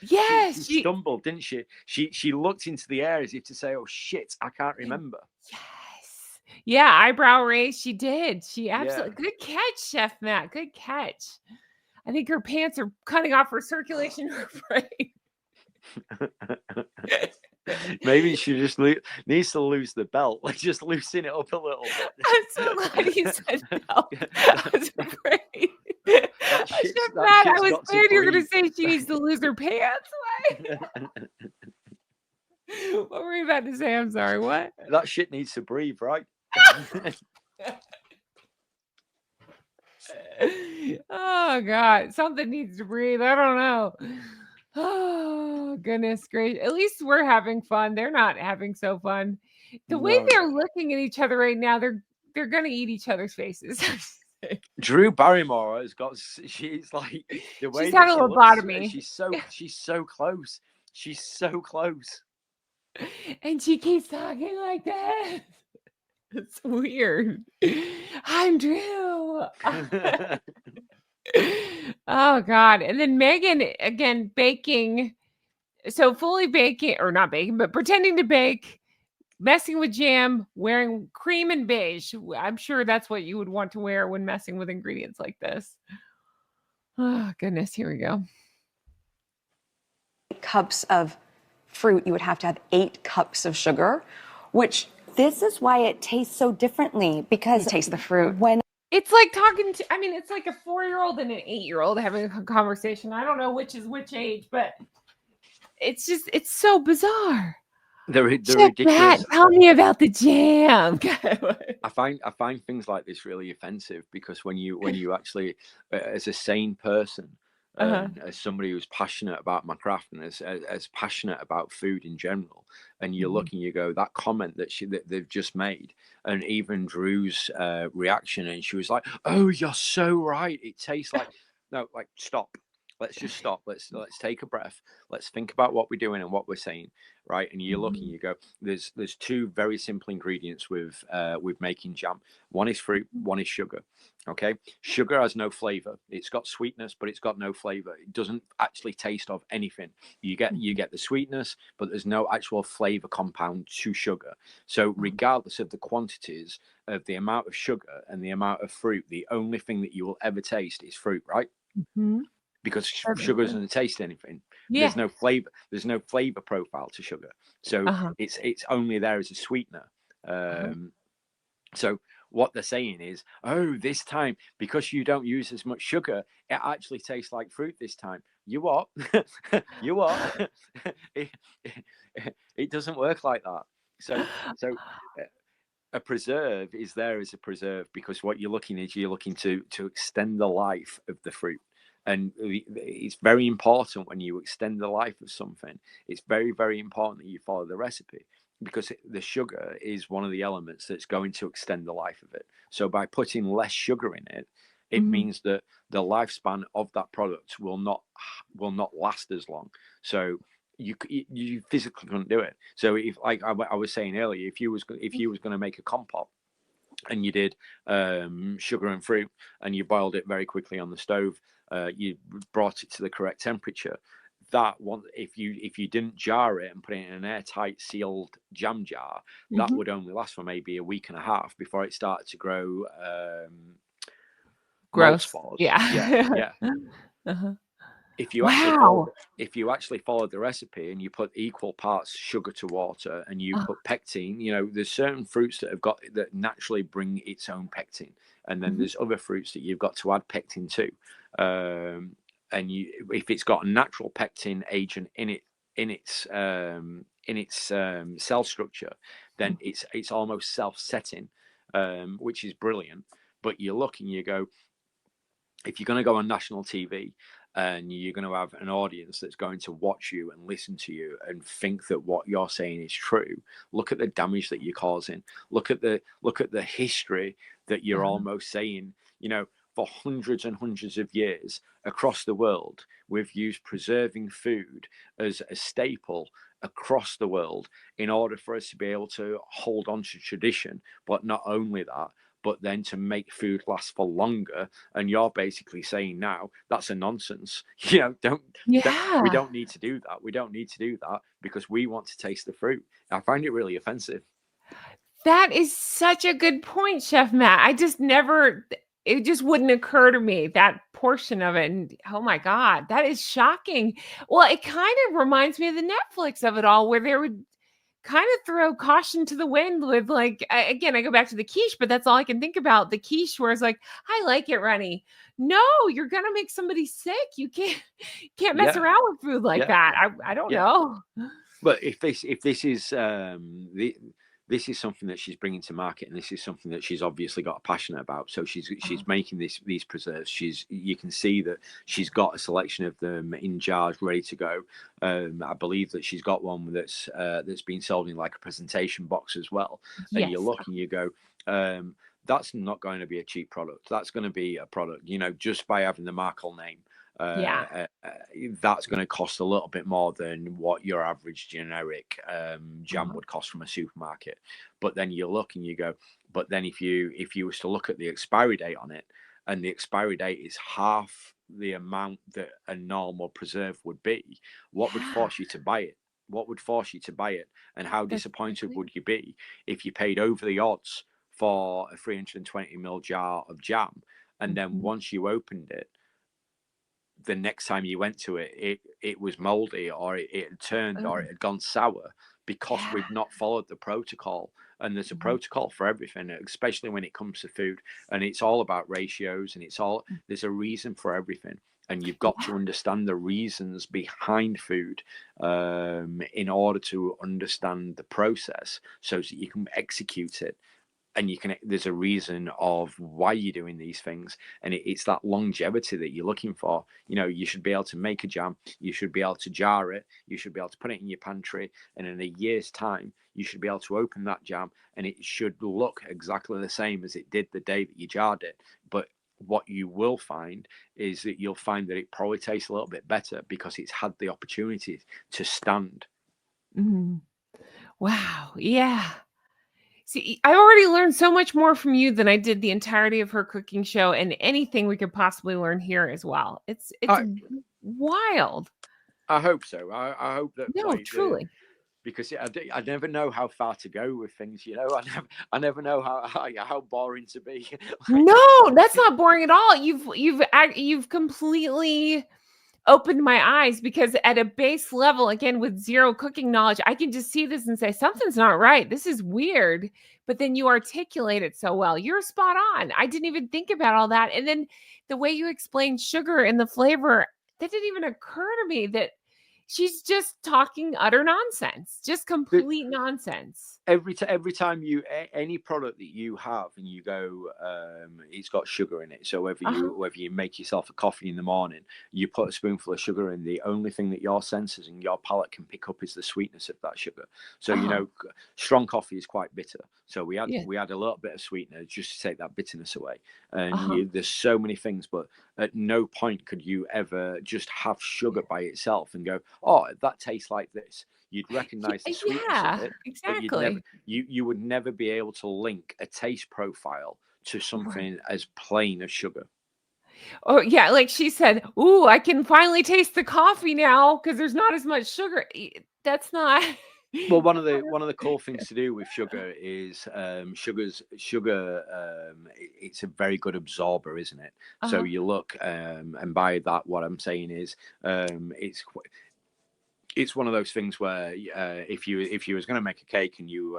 Yes, she stumbled, didn't she? She looked into the air as if to say, "Oh shit, I can't remember." Yes. Yeah, eyebrow raise. She did. She absolutely good catch, Chef Matt. Good catch. I think her pants are cutting off her circulation to her brain. Maybe she just needs to lose the belt. Like, just loosen it up a little bit. I'm so glad you said belt. I was afraid. Chef Matt, I was scared you were going to say she needs to lose her pants. What were you about to say? I'm sorry. What? That shit needs to breathe, right? Oh God, something needs to breathe. I don't know. Oh goodness gracious. At least we're having fun. They're not having so fun. The way they're looking at each other right now, they're gonna eat each other's faces. Drew Barrymore has got. She's like the way she's had a lobotomy. She's so close. She's so close. And she keeps talking like that. It's weird. I'm Drew. Oh God. And then Meghan again baking. So fully baking, or not baking, but pretending to bake, messing with jam, wearing cream and beige. I'm sure that's what you would want to wear when messing with ingredients like this. Oh goodness, here we go. Cups of fruit, you would have to have 8 cups of sugar, which this is why it tastes so differently, because you taste the fruit. When it's like talking to, I mean, it's like a 4-year-old and an 8-year-old having a conversation. I don't know which is which age, but it's just, it's so bizarre. They're Chef Matt, ridiculous. tell me about the jam. I find things like this really offensive, because when you actually, as a sane person, Uh-huh. as somebody who's passionate about my craft, and as passionate about food in general, and you look and you go, that comment that they've just made, and even Drew's reaction, and she was like, "Oh, you're so right. It tastes like," no, like, stop. Let's just stop. Let's take a breath. Let's think about what we're doing and what we're saying, right? And you look and you go, there's two very simple ingredients with making jam. One is fruit, one is sugar. Okay, sugar has no flavor. It's got sweetness, but it's got no flavor. It doesn't actually taste of anything. You get the sweetness, but there's no actual flavor compound to sugar. So regardless of the quantities of the amount of sugar and the amount of fruit, the only thing that you will ever taste is fruit, right? Because sugar doesn't taste anything. Yeah. There's no flavor. There's no flavor profile to sugar, so it's only there as a sweetener. So what they're saying is, oh, this time, because you don't use as much sugar, it actually tastes like fruit this time. You what? You what? It doesn't work like that. So a preserve is there as a preserve, because what you're looking to extend the life of the fruit. And it's very important when you extend the life of something, it's very, very important that you follow the recipe, because the sugar is one of the elements that's going to extend the life of it. So by putting less sugar in it, it means that the lifespan of that product will not last as long. So you physically couldn't do it. So if, like I was saying earlier, if you was going to make a compote, and you did sugar and fruit, and you boiled it very quickly on the stove, you brought it to the correct temperature, that one, if you didn't jar it and put it in an airtight sealed jam jar, that would only last for maybe a week and a half before it started to grow mold Gross. spores. Yeah. If you Wow. actually followed the recipe, and you put equal parts sugar to water, and you put pectin, there's certain fruits that naturally bring its own pectin, and then there's other fruits that you've got to add pectin to. And if it's got a natural pectin agent in its cell structure, then it's almost self-setting, which is brilliant. But you look and you go, if you're going to go on national TV and you're going to have an audience that's going to watch you and listen to you and think that what you're saying is true, look at the damage that you're causing. Look at the history that you're almost saying. For hundreds and hundreds of years across the world, we've used preserving food as a staple across the world in order for us to be able to hold on to tradition. But not only that, but then to make food last for longer. And you're basically saying now that's a nonsense. We don't need to do that. We don't need to do that because we want to taste the fruit. I find it really offensive. That is such a good point, Chef Matt. It just wouldn't occur to me, that portion of it. And oh my God, that is shocking. Well, it kind of reminds me of the Netflix of it all, where they would kind of throw caution to the wind with, like, again, I go back to the quiche, but that's all I can think about. The quiche where it's like, I like it runny. No, you're going to make somebody sick. You can't mess around with food like that. I don't know. But if this is this is something that she's bringing to market, and this is something that she's obviously got a passion about. So she's making these preserves. You can see that she's got a selection of them in jars ready to go. I believe that she's got one that's been sold in like a presentation box as well. And you look and you go, that's not going to be a cheap product. That's going to be a product, just by having the Markle name. That's going to cost a little bit more than what your average generic jam would cost from a supermarket. But then you look and you go, but then if you was to look at the expiry date on it, and the expiry date is half the amount that a normal preserve would be, what would force you to buy it? What would force you to buy it? And how disappointed would you be if you paid over the odds for a 320ml jar of jam, and then once you opened it, the next time you went to it was moldy, or it had turned, or it had gone sour, because we've not followed the protocol. And there's a protocol for everything, especially when it comes to food. And it's all about ratios, and there's a reason for everything. and you've got to understand the reasons behind food in order to understand the process so that you can execute it. And there's a reason of why you're doing these things, and it's that longevity that you're looking for. You should be able to make a jam, you should be able to jar it, you should be able to put it in your pantry, and in a year's time you should be able to open that jam and it should look exactly the same as it did the day that you jarred it. But what you will find is that you'll find that it probably tastes a little bit better because it's had the opportunity to stand. Wow. Yeah. See, I already learned so much more from you than I did the entirety of her cooking show and anything we could possibly learn here as well. It's wild. I hope so. I hope that No, truly. because I never know how far to go with things. I never know how boring to be. No, that's not boring at all. You've completely opened my eyes, because at a base level, again, with zero cooking knowledge, I can just see this and say, something's not right. This is weird. But then you articulate it so well. You're spot on. I didn't even think about all that. And then the way you explained sugar and the flavor, that didn't even occur to me, that she's just talking utter nonsense, just complete nonsense. Every time any product that you have and you go, it's got sugar in it. So whether you make yourself a coffee in the morning, you put a spoonful of sugar in, the only thing that your senses and your palate can pick up is the sweetness of that sugar. So strong coffee is quite bitter. So we had a little bit of sweetener just to take that bitterness away. And there's so many things, but at no point could you ever just have sugar by itself and go, oh, that tastes like this. You'd recognize the sweetness of it, exactly. but you would never be able to link a taste profile to something as plain as sugar. Oh yeah, like she said, "Ooh, I can finally taste the coffee now because there's not as much sugar." That's not. Well, one of the cool things to do with sugar is sugar. It's a very good absorber, isn't it? So you look, and by that, what I'm saying is, it's one of those things where if you was going to make a cake and you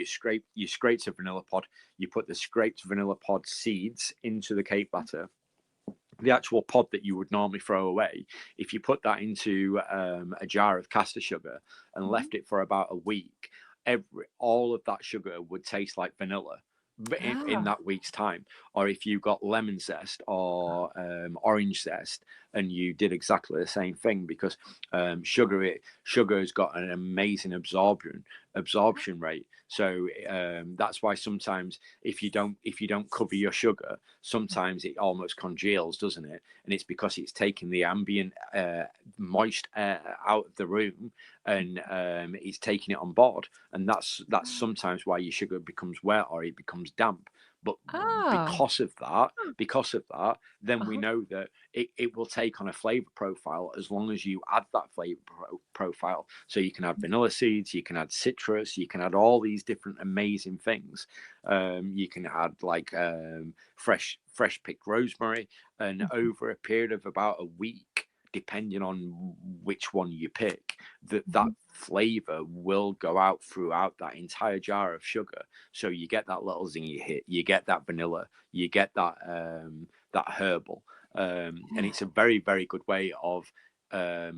scraped a vanilla pod, you put the scraped vanilla pod seeds into the cake batter. The actual pod that you would normally throw away, if you put that into a jar of caster sugar and left it for about a week, all of that sugar would taste like vanilla in that week's time. Or if you got lemon zest or orange zest and you did exactly the same thing, because sugar has got an amazing absorption rate. So that's why sometimes if you don't cover your sugar, sometimes it almost congeals, doesn't it? And it's because it's taking the ambient moist air out of the room and it's taking it on board. And that's sometimes why your sugar becomes wet or it becomes damp. But because of that, then we know that it will take on a flavor profile as long as you add that flavor profile. So you can add vanilla seeds, you can add citrus, you can add all these different amazing things. You can add like fresh picked rosemary, and over a period of about a week, depending on which one you pick, that flavor will go out throughout that entire jar of sugar. So you get that little zingy hit, you get that vanilla, you get that herbal, and it's a very, very good way of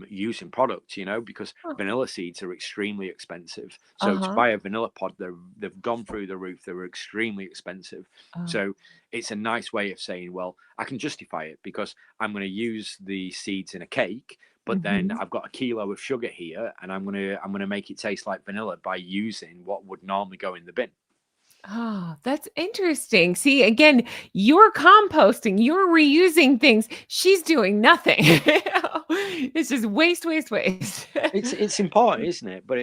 using products, because vanilla seeds are extremely expensive. So to buy a vanilla pod, they've gone through the roof. They were extremely expensive. So it's a nice way of saying, well, I can justify it because I'm going to use the seeds in a cake, but then I've got a kilo of sugar here, and I'm gonna make it taste like vanilla by using what would normally go in the bin. Oh, that's interesting. See, again, you're composting, you're reusing things. She's doing nothing. It's just waste. It's important, isn't it? But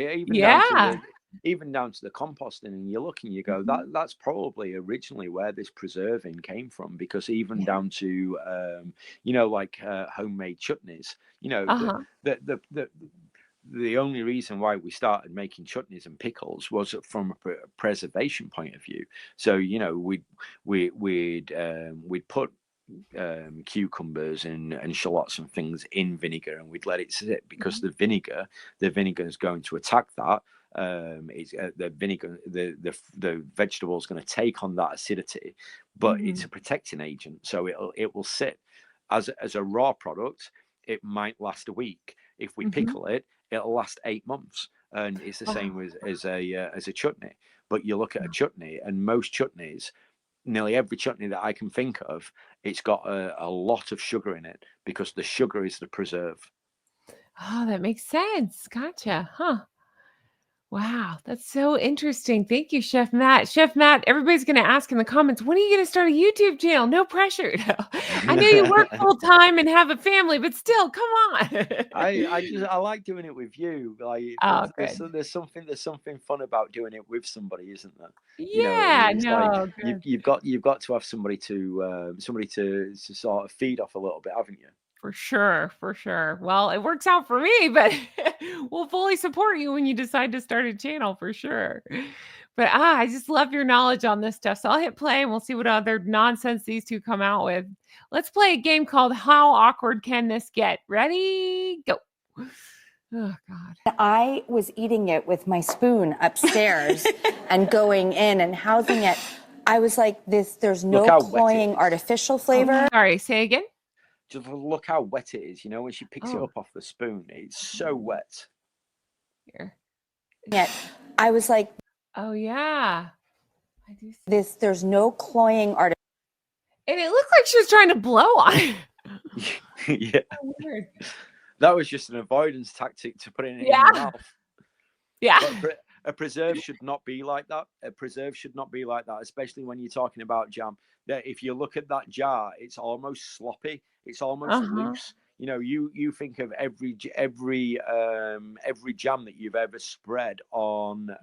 even down to the composting, and you look and you go, that's probably originally where this preserving came from, because even down to like homemade chutneys, the only reason why we started making chutneys and pickles was from a preservation point of view. So we'd put cucumbers and shallots and things in vinegar, and we'd let it sit, because the vinegar is going to attack that. It's the vinegar, the vegetable is going to take on that acidity, but it's a protecting agent, so it will sit. as a raw product, it might last a week. If we pickle it, it'll last 8 months, and it's the same as a chutney. But you look at a chutney, and most chutneys, nearly every chutney that I can think of, it's got a lot of sugar in it because the sugar is the preserve. Oh, that makes sense. Gotcha. Huh. Wow, that's so interesting. Thank you, Chef Matt. Chef Matt, everybody's going to ask in the comments, when are you going to start a YouTube channel? No pressure. I know you work full time and have a family, but still, come on. I like doing it with you. Like Oh, good. there's something fun about doing it with somebody, isn't there? Yeah, It's like no, good. you've got to have somebody to sort of feed off a little bit, haven't you? For sure, for sure. Well, it works out for me, but we'll fully support you when you decide to start a channel for sure. But I just love your knowledge on this stuff. So I'll hit play and we'll see what other nonsense these two come out with. Let's play a game called How Awkward Can This Get? Ready? Go. Oh, God. I was eating it with my spoon upstairs and going in and housing it. I was like, there's no cloying artificial flavor. Sorry, say again. Just look how wet it is. When she picks it up off the spoon, it's so wet. Here. Yet I was like, oh, yeah. I do see. There's no cloying artificial. And it looked like she was trying to blow on it. Yeah. So weird. That was just an avoidance tactic to put it in Yeah. your mouth. Yeah. But a preserve should not be like that. A preserve should not be like that, especially when you're talking about jam. That if you look at that jar, it's almost sloppy. It's almost loose. You think of every jam that you've ever spread on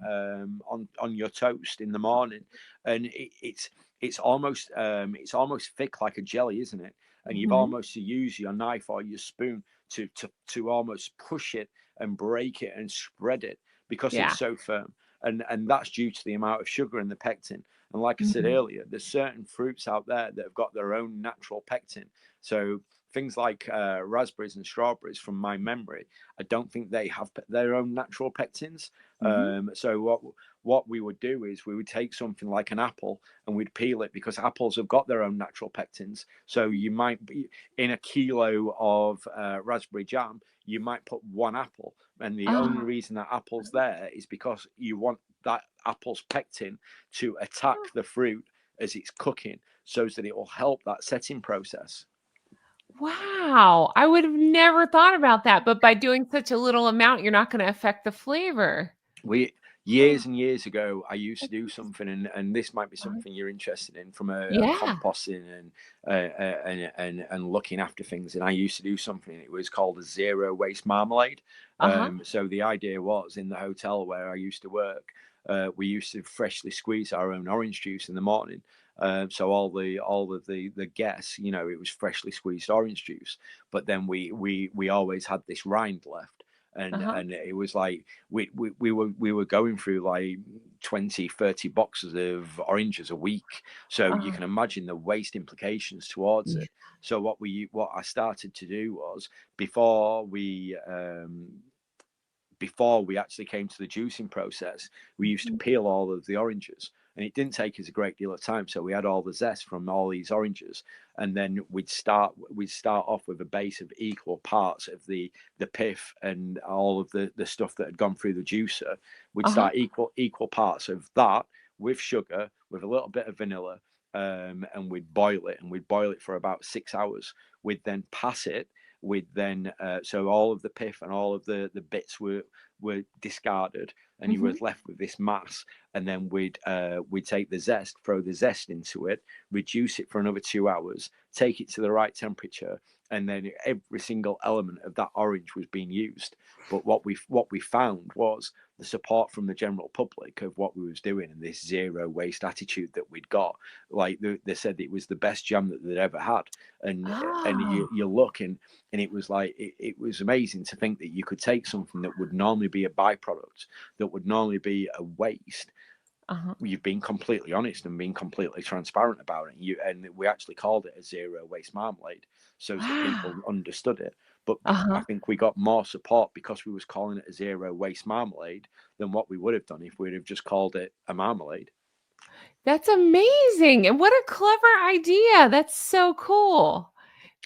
your toast in the morning, and it's almost thick like a jelly, isn't it? And you've almost to use your knife or your spoon to almost push it and break it and spread it because it's so firm. And that's due to the amount of sugar in the pectin. And like I said earlier, there's certain fruits out there that have got their own natural pectin. So things like raspberries and strawberries, from my memory, I don't think they have their own natural pectins. So what we would do is we would take something like an apple and we'd peel it, because apples have got their own natural pectins. So you might be in a kilo of raspberry jam, you might put one apple. And the only reason that apple's there is because you want that apple's pectin to attack the fruit as it's cooking, so that it will help that setting process. Wow. I would have never thought about that. But by doing such a little amount, you're not going to affect the flavor. Years and years ago, I used to do something, and this might be something you're interested in, from a composting and looking after things. And I used to do something, it was called a zero waste marmalade. So the idea was, in the hotel where I used to work, we used to freshly squeeze our own orange juice in the morning. So all of the guests, it was freshly squeezed orange juice. But then we always had this rind left. And it was like we were going through like 20-30 boxes of oranges a week, so you can imagine the waste implications towards it. So what I started to do was, before we actually came to the juicing process, we used to peel all of the oranges, and it didn't take us a great deal of time. So we had all the zest from all these oranges, and then we'd start off with a base of equal parts of the pith and all of the stuff that had gone through the juicer. We'd start equal parts of that with sugar, with a little bit of vanilla, and we'd boil it for about 6 hours. We'd then pass it. We'd then so all of the pith and all of the bits were discarded, and you were left with this mass. And then we'd take the zest, throw the zest into it, reduce it for another 2 hours, take it to the right temperature, and then every single element of that orange was being used. But what we found was the support from the general public of what we was doing, and this zero waste attitude that we'd got. Like they said it was the best jam that they'd ever had. And you look, and it was like it was amazing to think that you could take something that would normally be a byproduct, that would normally be a waste. You've been completely honest and been completely transparent about it. And we actually called it a zero waste marmalade, so that people understood it. But I think we got more support because we was calling it a zero waste marmalade than what we would have done if we'd have just called it a marmalade. That's amazing. And what a clever idea. That's so cool.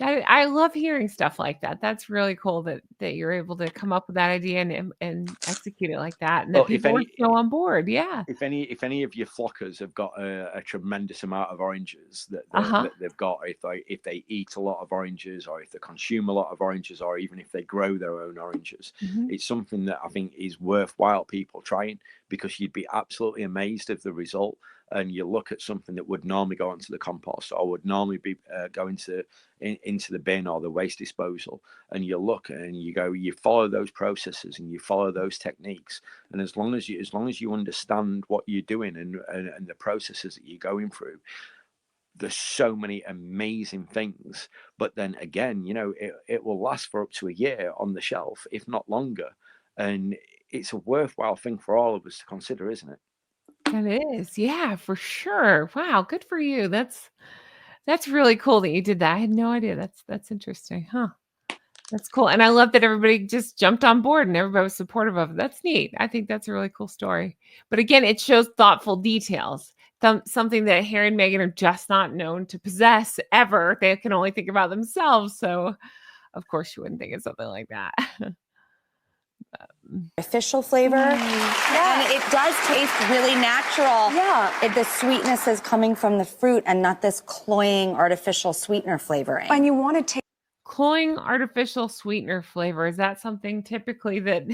I love hearing stuff like that. That's really cool that you're able to come up with that idea and execute it like that, and that Well, if people were any so on board. Yeah. if any of your flockers have got a tremendous amount of oranges Uh-huh. that they've got, if they eat a lot of oranges, or if they consume a lot of oranges, or even if they grow their own oranges, Mhm. it's something that I think is worthwhile people trying, because you'd be absolutely amazed of the result. And you look at something that would normally go onto the compost, or would normally be going into the bin or the waste disposal, and you look and you go, you follow those processes and you follow those techniques, and as long as you understand what you're doing and the processes that you're going through, there's so many amazing things. But then again, it will last for up to a year on the shelf, if not longer, and it's a worthwhile thing for all of us to consider, isn't it? It is. Yeah, for sure. Wow, good for you. That's really cool that you did that. I had no idea. That's interesting. Huh. That's cool. And I love that everybody just jumped on board and everybody was supportive of it. That's neat. I think that's a really cool story. But again, it shows thoughtful details. Something that Harry and Meghan are just not known to possess ever. They can only think about themselves. So of course you wouldn't think of something like that. Artificial flavor. Yeah. And it does taste really natural. Yeah. The sweetness is coming from the fruit and not this cloying artificial sweetener flavoring. And you want to take Cloying artificial sweetener flavor. Is that something typically that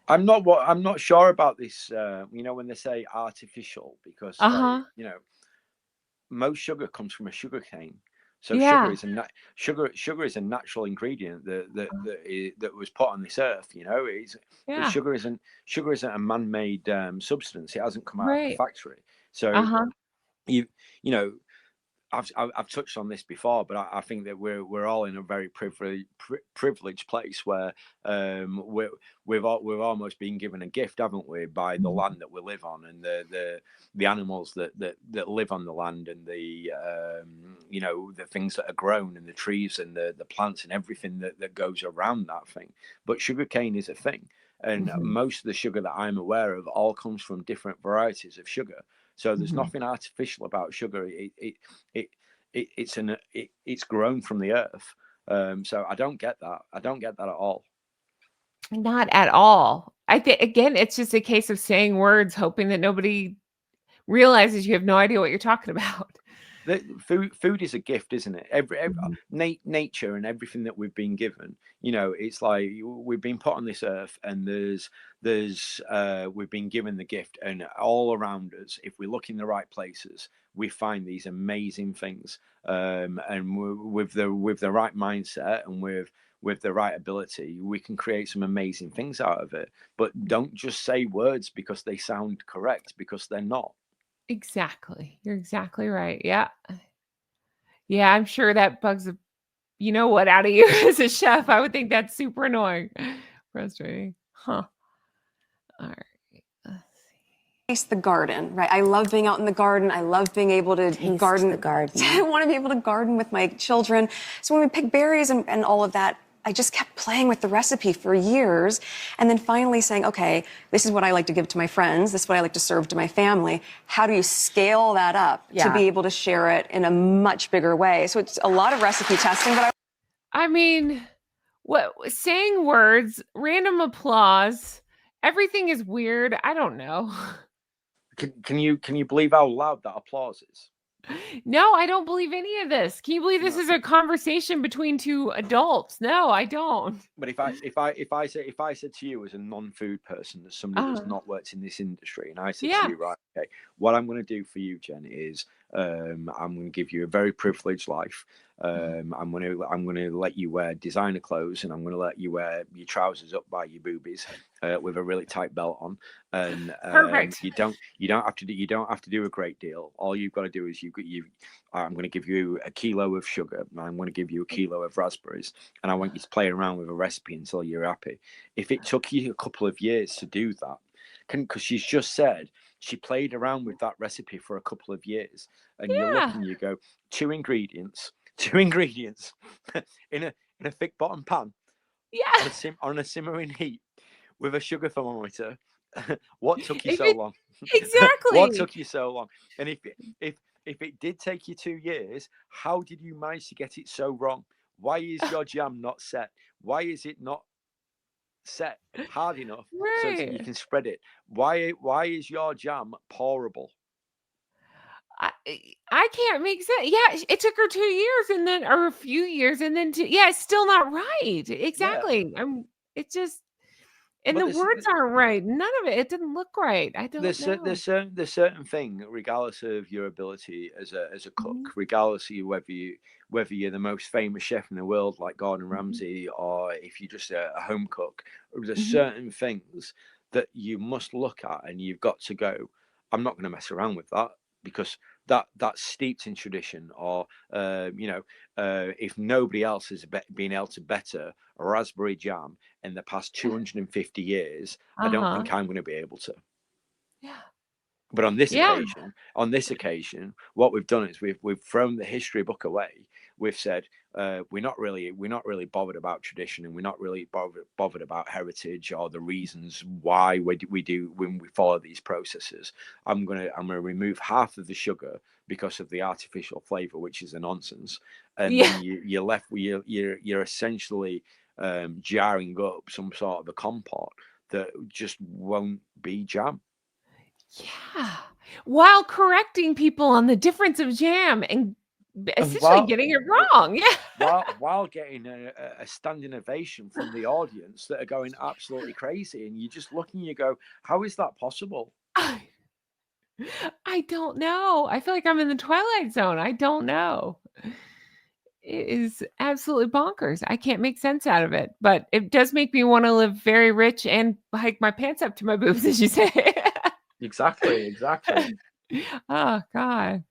I'm not sure about this. When they say artificial, because uh-huh. most sugar comes from a sugar cane. So Yeah. sugar is a natural ingredient that was put on this earth. Yeah. Sugar isn't a man-made substance. It hasn't come out of a Right. factory. So Uh-huh. you you know I've touched on this before, but I think that we're all in a very privileged place where we've almost been given a gift, haven't we, by the land that we live on, and the animals that live on the land, and the things that are grown, and the trees and the plants and everything that goes around that thing. But sugarcane is a thing, and Mhm. most of the sugar that I'm aware of all comes from different varieties of sugar. So there's Mhm. nothing artificial about sugar. It's grown from the earth. So I don't get that. I don't get that at all. Not at all. I think again, it's just a case of saying words, hoping that nobody realizes you have no idea what you're talking about. Food is a gift, isn't it? Every Mhm. nature and everything that we've been given, it's like we've been put on this earth, and we've been given the gift, and all around us, if we look in the right places, we find these amazing things. And with the right mindset, and with the right ability, we can create some amazing things out of it. But don't just say words because they sound correct, because they're not. Exactly. You're exactly right. Yeah. Yeah, I'm sure that bugs you know what out of you as a chef. I would think that's super annoying. Frustrating. Huh. All right. Let's Taste the garden, right? I love being out in the garden. I love being able to Taste garden. the garden. I want to be able to garden with my children. So when we pick berries and all of that, I just kept playing with the recipe for years, and then finally saying, okay, this is what I like to give to my friends. This is what I like to serve to my family. How do you scale that up to be able to share it in a much bigger way? So it's a lot of recipe testing, but I mean, what saying words, random applause, everything is weird. I don't know. Can you believe how loud that applause is? No, I don't believe any of this. Can you believe this is a conversation between two adults? No, I don't. But if I said to you, as a non-food person, as somebody that's not worked in this industry, and I said to you, right, okay, what I'm going to do for you, Jen, is I'm going to give you a very privileged life. I'm going to let you wear designer clothes, and I'm going to let you wear your trousers up by your boobies with a really tight belt on, and Perfect. you don't have to do a great deal. All you've got to do is I'm going to give you a kilo of sugar, and I'm going to give you a kilo of raspberries, and I want you to play around with a recipe until you're happy. If it took you a couple of years to do that, because she's just said she played around with that recipe for a couple of years, and you look and you go, two ingredients in a thick bottom pan, on a simmering heat with a sugar thermometer. What took you so long? Exactly. What took you so long? And if it did take you 2 years, how did you manage to get it so wrong? Why is your jam not set? Why is it not set hard enough so that you Right. can spread it? Why is your jam pourable? I I can't make sense. Yeah, it took her 2 years and then or a few years and then yeah, it's still not right. Yeah, Exactly. It's just and but the words aren't right. None of it. It didn't look right. I don't know. there's certain thing, regardless of your ability as a cook, Mhm, regardless of whether you're the most famous chef in the world like Gordon mhm, Ramsay, or if you're just a home cook, there's mhm. certain things that you must look at, and you've got to go, I'm not going to mess around with that, because that's steeped in tradition. Or if nobody else has been able to better a raspberry jam in the past 250 years, I don't Uh-huh. think I'm going to be able to. Yeah. But Yeah. on this occasion, what we've done is we've thrown the history book away. We've said we're not really bothered about tradition, and we're not really bothered about heritage or the reasons why we do when we follow these processes. I'm gonna remove half of the sugar because of the artificial flavor, which is a nonsense, and Yeah. then you're left with you're essentially jarring up some sort of a compote that just won't be jam. Yeah. While correcting people on the difference of jam and And essentially getting it wrong. Yeah. while getting a standing ovation from the audience that are going absolutely crazy, and you just look and you go, how is that possible? I don't know. I feel like I'm in the Twilight Zone. I don't know. It is absolutely bonkers. I can't make sense out of it, but it does make me wanna live very rich and hike my pants up to my boobs, as you say. Exactly. Oh, God.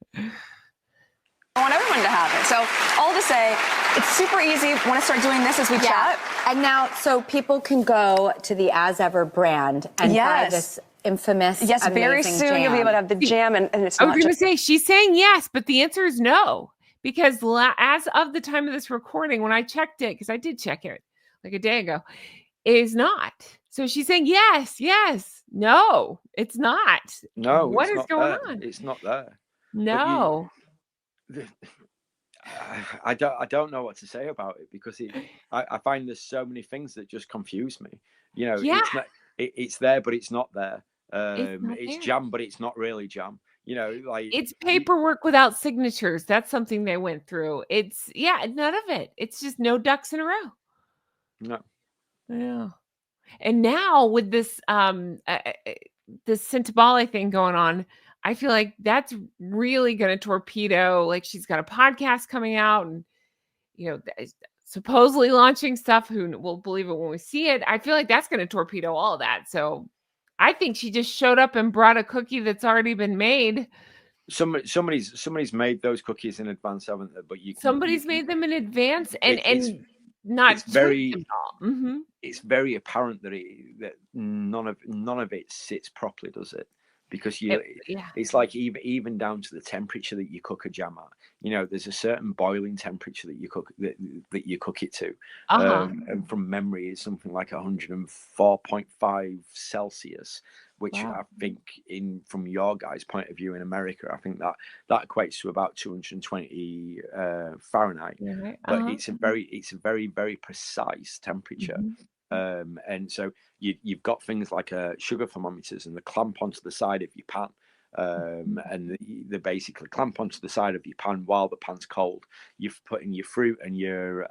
I want everyone to have it. So all to say, it's super easy. Want to start doing this as we chat? And now, so people can go to the As Ever brand and buy this infamous, Yes, very amazing soon jam. you'll be able to have the jam, and it's I not was gonna just... say, she's saying yes, but the answer is no, because as of the time of this recording, when I checked it, because I did check it like a day ago, it is not. So she's saying yes, yes. No, it's not. No, What it's is not going there. on? It's not there. But No. I don't know what to say about it, because I find there's so many things that just confuse me. Yeah, It's not it's there, but it's not there. it's not It's there. jam, but it's not really jam. Like It's paperwork without signatures. That's something they went through. It's yeah, none of it. It's just no ducks in a row. no. Yeah. And now with this Sintibale thing going on, I feel like that's really going to torpedo. Like she's got a podcast coming out, and supposedly launching stuff. Who will believe it when we see it? I feel like that's going to torpedo all of that. So I think she just showed up and brought a cookie that's already been made. Somebody's made those cookies in advance, haven't they? But Somebody's made them in advance and it's not tweaked very them all. Mhm. it's very apparent that none of it sits properly, does it? Because Yeah. it's like even down to the temperature that you cook a jam at. There's a certain boiling temperature that you cook it to. Uh-huh. And from memory, it's something like 104.5 Celsius, which Wow. I think, from your guys' point of view in America, I think that equates to about 220 Fahrenheit. Yeah, right. But Uh-huh. it's a very, very precise temperature. Mhm. And so you've got things like sugar thermometers, and they clamp onto the side of your pan. And they basically clamp onto the side of your pan while the pan's cold. You've put in your fruit and your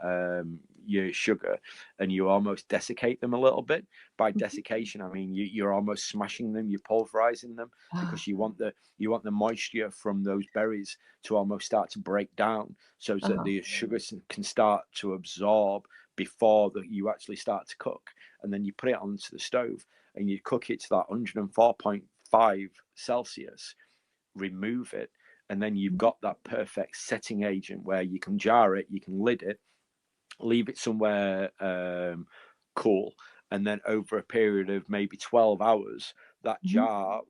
sugar, and you almost desiccate them a little bit. By desiccation, I mean you're almost smashing them, you're pulverizing them, Ah, because you want the moisture from those berries to almost start to break down, so that uh-huh. the sugar can start to absorb before you actually start to cook. And then you put it onto the stove, and you cook it to that 104.5 Celsius, remove it, and then you've got that perfect setting agent where you can jar it, you can lid it, leave it somewhere cool, and then over a period of maybe 12 hours, that Mhm. jar,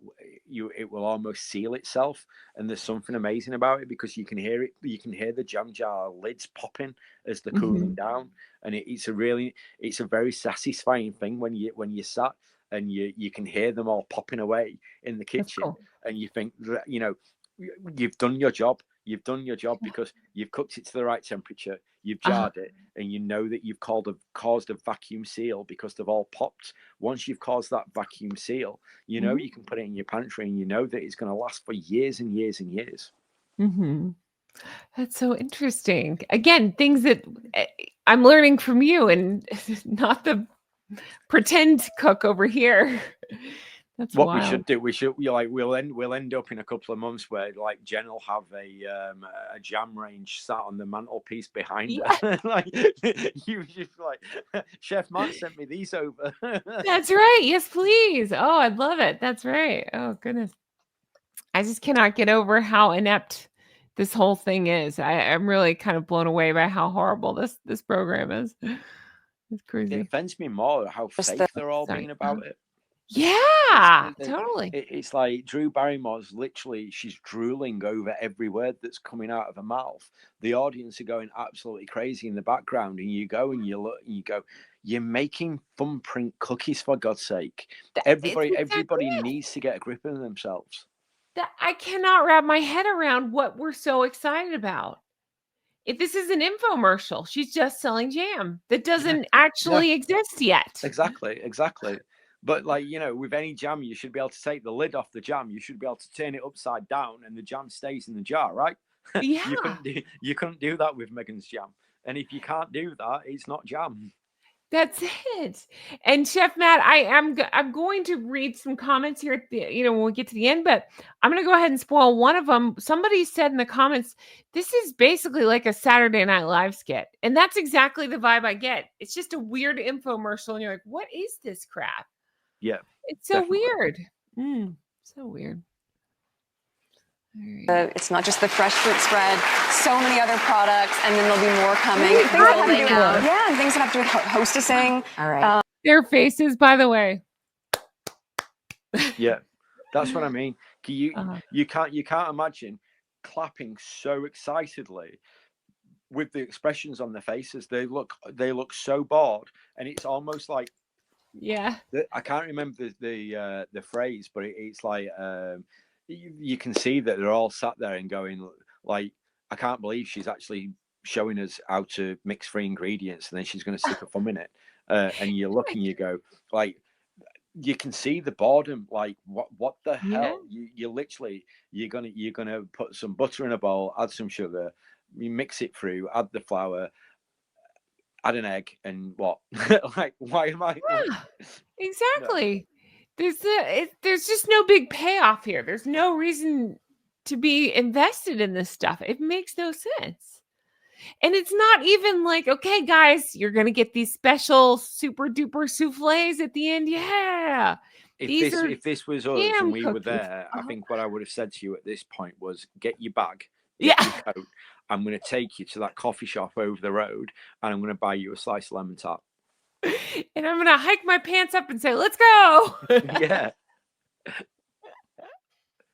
it will almost seal itself. And there's something amazing about it, because you can hear the jam jar lids popping as they're cooling Mhm. down. And it's a very satisfying thing when you sat and you can hear them all popping away in the That's kitchen. cool. And you think, you've done your job. You've done your job because you've cooked it to the right temperature. You've jarred it, and you know that you've caused a vacuum seal because they've all popped. Once you've caused that vacuum seal, you know you can put it in your pantry, and you know that it's going to last for years and years and years. Mm-hmm. That's so interesting. Again, things that I'm learning from you, and not the pretend cook over here. That's what wild. we should do. We'll end up in a couple of months where like Jen will have a jam range sat on the mantelpiece behind her. Like you just like, Chef Matt sent me these over. That's right. Yes, please. Oh, I'd love it. That's right. Oh goodness, I just cannot get over how inept this whole thing is. I'm really kind of blown away by how horrible this program is. It's crazy. It offends me more how fake they're all being about it. Yeah, totally. It's like Drew Barrymore's literally, she's drooling over every word that's coming out of her mouth. The audience are going absolutely crazy in the background, and you go and you look and you go, you're making thumbprint cookies, for God's sake. Everybody needs to get a grip of themselves. I cannot wrap my head around what we're so excited about. If this is an infomercial, she's just selling jam that doesn't actually exist yet. Exactly. But like, you know, with any jam, you should be able to take the lid off the jam. You should be able to turn it upside down and the jam stays in the jar, right? Yeah. you couldn't do that with Meghan's jam. And if you can't do that, it's not jam. That's it. And Chef Matt, I'm going to read some comments here at the, when we get to the end, but I'm going to go ahead and spoil one of them. Somebody said in the comments, this is basically like a Saturday Night Live skit. And that's exactly the vibe I get. It's just a weird infomercial. And you're like, what is this crap? Yeah. It's so weird. So weird. It's not just the fresh fruit spread, so many other products, and then there'll be more coming. Things that have to do with hostessing. All right. Their faces, by the way. Yeah, that's what I mean. You can't imagine clapping so excitedly with the expressions on their faces. They look so bored, and it's almost like, I can't remember the phrase, but it's like you can see that they're all sat there and going like, I can't believe she's actually showing us how to mix 3 ingredients and then she's going to stick a thumb in it. And you look and you go like, you can see the boredom. Like what the hell? You're gonna put some butter in a bowl, add some sugar, you mix it through, add the flour, add an egg, and what? Like, why am I? Yeah, exactly. No. There's just no big payoff here. There's no reason to be invested in this stuff. It makes no sense. And it's not even like, okay, guys, you're gonna get these special super duper souffles at the end. Yeah. If this was us and we were there, I think what I would have said to you at this point was, get your bag, get your coat. I'm going to take you to that coffee shop over the road and I'm going to buy you a slice of lemon tart. And I'm going to hike my pants up and say, let's go. Yeah.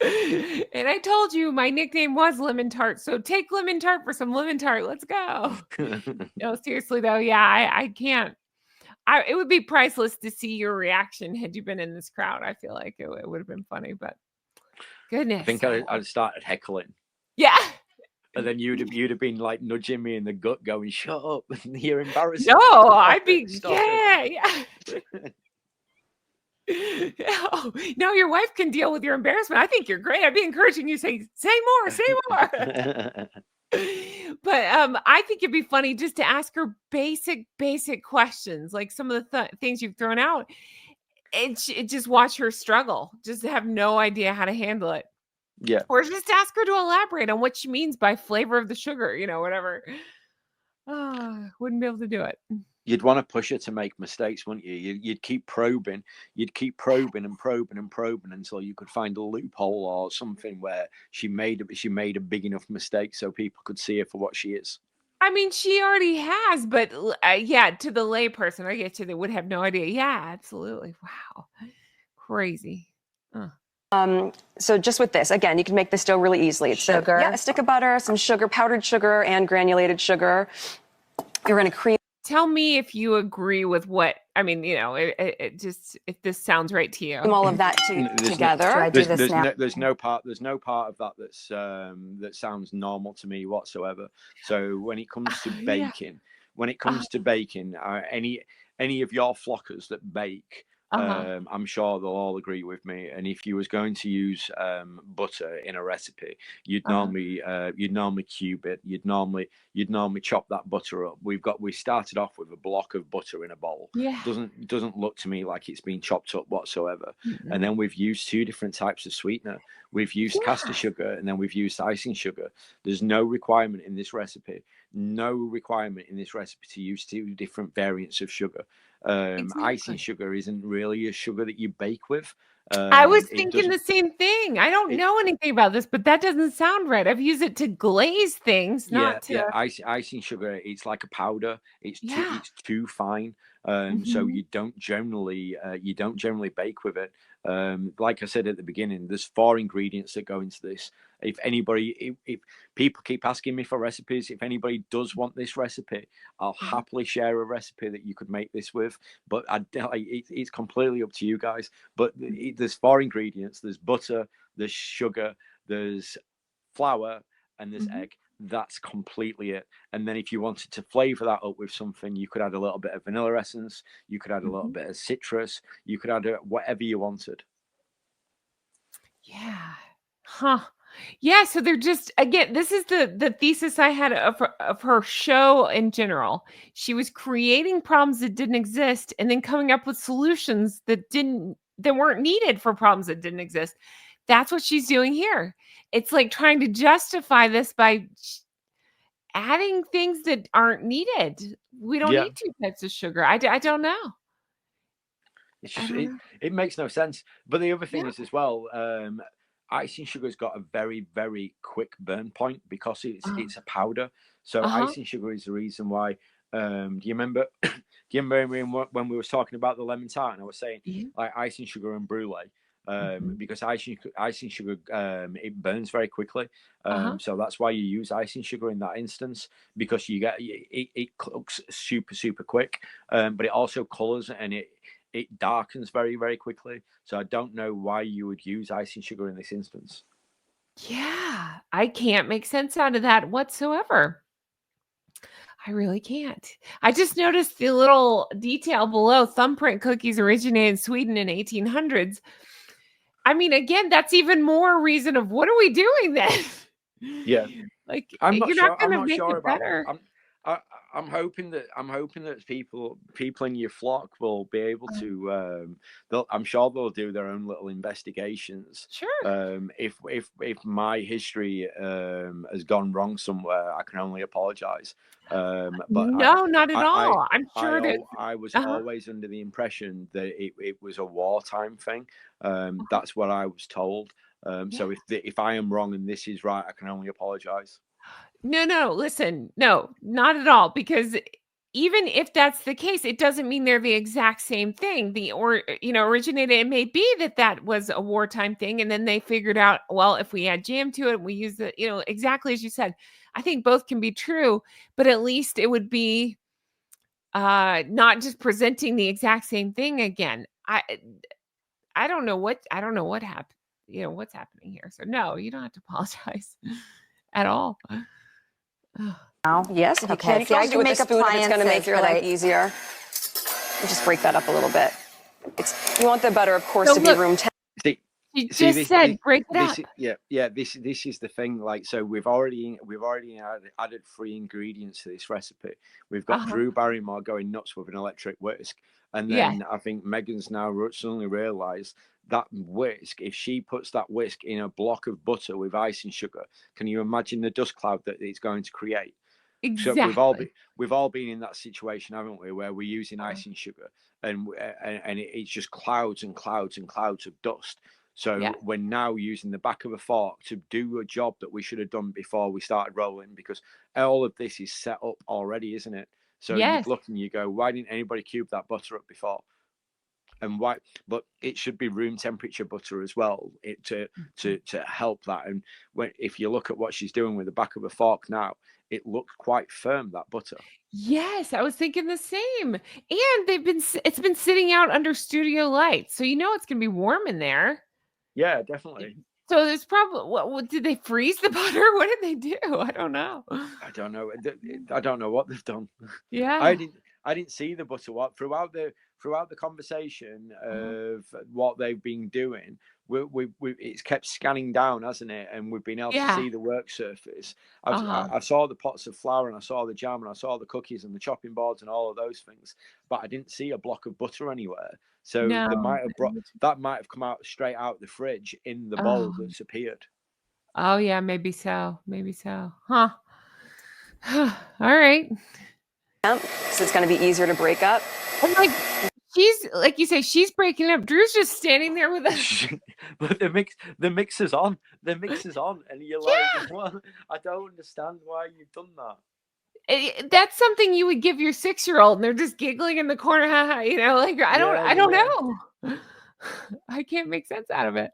And I told you my nickname was Lemon Tart. So take Lemon Tart for some Lemon Tart. Let's go. No, seriously though. Yeah, I can't. It would be priceless to see your reaction had you been in this crowd. I feel like it would have been funny, but goodness. I think I'd started heckling. Yeah. And then you'd have been like nudging me in the gut, going, "Shut up! You're embarrassing." No, I'd be yeah. Oh, no, your wife can deal with your embarrassment. I think you're great. I'd be encouraging you to say more. But I think it'd be funny just to ask her basic questions, like some of the things you've thrown out, and just watch her struggle, just have no idea how to handle it. Yeah. Or just ask her to elaborate on what she means by flavor of the sugar, whatever. Wouldn't be able to do it. You'd want to push her to make mistakes, wouldn't you? You'd keep probing. You'd keep probing until you could find a loophole or something where she made a big enough mistake so people could see her for what she is. I mean, she already has, but to the lay person, I get you, they would have no idea. Yeah, absolutely. Wow. Crazy. So just with this, again, you can make this dough really easily. It's sugar. A stick of butter, some sugar, powdered sugar, and granulated sugar. You're going to cream. Tell me if you agree with what I mean, it just, if this sounds right to you. All of that together. Should I do this now? There's no part of that that's that sounds normal to me whatsoever. So when it comes to baking, any of your flockers that bake, I'm sure they'll all agree with me. And if you was going to use butter in a recipe, you'd normally cube it. You'd normally chop that butter up. We started off with a block of butter in a bowl. Yeah. Doesn't look to me like it's been chopped up whatsoever. And then we've used 2 different types of sweetener. We've used caster sugar, and then we've used icing sugar. There's no requirement in this recipe to use 2 different variants of sugar. Icing sugar isn't really a sugar that you bake with. I was thinking the same thing. I don't know anything about this, but that doesn't sound right. I've used it to glaze things, not to. Yeah. Icing sugar, it's like a powder. It's too fine. So you don't generally bake with it. Like I said at the beginning, there's 4 ingredients that go into this. If people keep asking me for recipes, if anybody does want this recipe, I'll happily share a recipe that you could make this with. But it's completely up to you guys. But there's 4 ingredients. There's butter, there's sugar, there's flour, and there's egg. That's completely it. And then if you wanted to flavor that up with something, you could add a little bit of vanilla essence. You could add a little bit of citrus. You could add whatever you wanted. Yeah. Huh. Yeah. So they're just, again, this is the thesis I had of her show in general. She was creating problems that didn't exist and then coming up with solutions that weren't needed for problems that didn't exist. That's what she's doing here. It's like trying to justify this by adding things that aren't needed. We don't need 2 types of sugar. I don't know. It's just, it makes no sense. But the other thing is as well, icing sugar's got a very, very quick burn point because it's a powder. So icing sugar is the reason why. Do you remember when we were talking about the lemon tart, and I was saying like icing sugar and brulee? Because icing sugar it burns very quickly, so that's why you use icing sugar in that instance, because you get it cooks super quick, but it also colors and it darkens very, very quickly. So I don't know why you would use icing sugar in this instance. Yeah, I can't make sense out of that whatsoever. I really can't. I just noticed the little detail below. Thumbprint cookies originated in Sweden in 1800s. I mean, again, that's even more reason of what are we doing then? Yeah, like I'm not you're sure, not going to make it better. I'm hoping that people in your flock will be able to. I'm sure they'll do their own little investigations. Sure. If my history has gone wrong somewhere, I can only apologize. But no, not at all. I'm sure that I was always under the impression that it was a wartime thing. That's what I was told. So if I am wrong and this is right, I can only apologize. No, listen, no, not at all. Because even if that's the case, it doesn't mean they're the exact same thing. Originated, it may be that was a wartime thing. And then they figured out, well, if we add jam to it, we use the, exactly as you said. I think both can be true, but at least it would be not just presenting the exact same thing again. I don't know what happened, what's happening here. So no, you don't have to apologize at all. Yes, if you can. You can also do it with a spoon if it's going to make your life easier. You just break that up a little bit. You want the butter, of course, to be room temp. You just said break it up. This is the thing. Like, so we've already added 3 ingredients to this recipe. We've got Drew Barrymore going nuts with an electric whisk, and then I think Meghan's now suddenly realised that whisk. If she puts that whisk in a block of butter with icing sugar, can you imagine the dust cloud that it's going to create? Exactly. So we've all been in that situation, haven't we, where we're using icing sugar and it's just clouds and clouds and clouds of dust. So we're now using the back of a fork to do a job that we should have done before we started rolling, because all of this is set up already, isn't it? So you look and you go, why didn't anybody cube that butter up before? and why, but it should be room temperature butter as well, to help that. And if you look at what she's doing with the back of a fork now, it looks quite firm, that butter. Yes, I was thinking the same. And it's been sitting out under studio lights, so it's gonna be warm in there. Yeah, definitely. So there's probably what did they freeze the butter? What did they do? I don't know. I don't know. I don't know what they've done. Yeah. I didn't see the butter throughout the conversation of what they've been doing. It's kept scanning down, hasn't it? And we've been able to see the work surface. I saw the pots of flour, and I saw the jam, and I saw the cookies and the chopping boards and all of those things, but I didn't see a block of butter anywhere. So that might have come out straight out the fridge in the bowl that's appeared. Oh yeah, maybe so. Huh. All right. So it's going to be easier to break up. I'm like, she's, like you say, she's breaking up. Drew's just standing there with us. But the mixer's on, and you're like, well, I don't understand why you've done that. That's something you would give your 6-year-old, and they're just giggling in the corner. Like I don't know. I can't make sense out of it.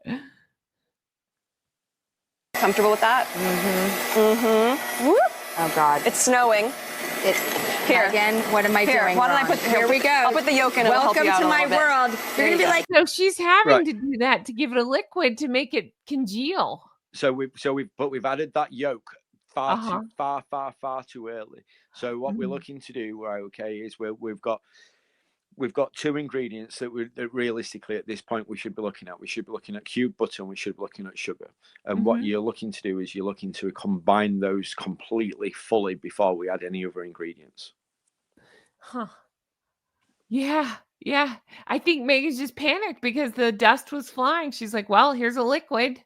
Comfortable with that? Whoop. Oh God. It's snowing. Here again. What am I doing? Why don't I wrong? put? Here we go. I'll put the yolk in. It'll help Welcome you out to a my little bit. world. You're gonna be like, so she's having to do that to give it a liquid to make it congeal. So we've added that yolk far too early. So what we're looking to do, right? Okay, is we've got 2 ingredients that realistically at this point we should be looking at. We should be looking at cubed butter, and we should be looking at sugar. And what you're looking to do is you're looking to combine those completely fully before we add any other ingredients. Huh. Yeah. I think Megan's just panicked because the dust was flying. She's like, well, here's a liquid.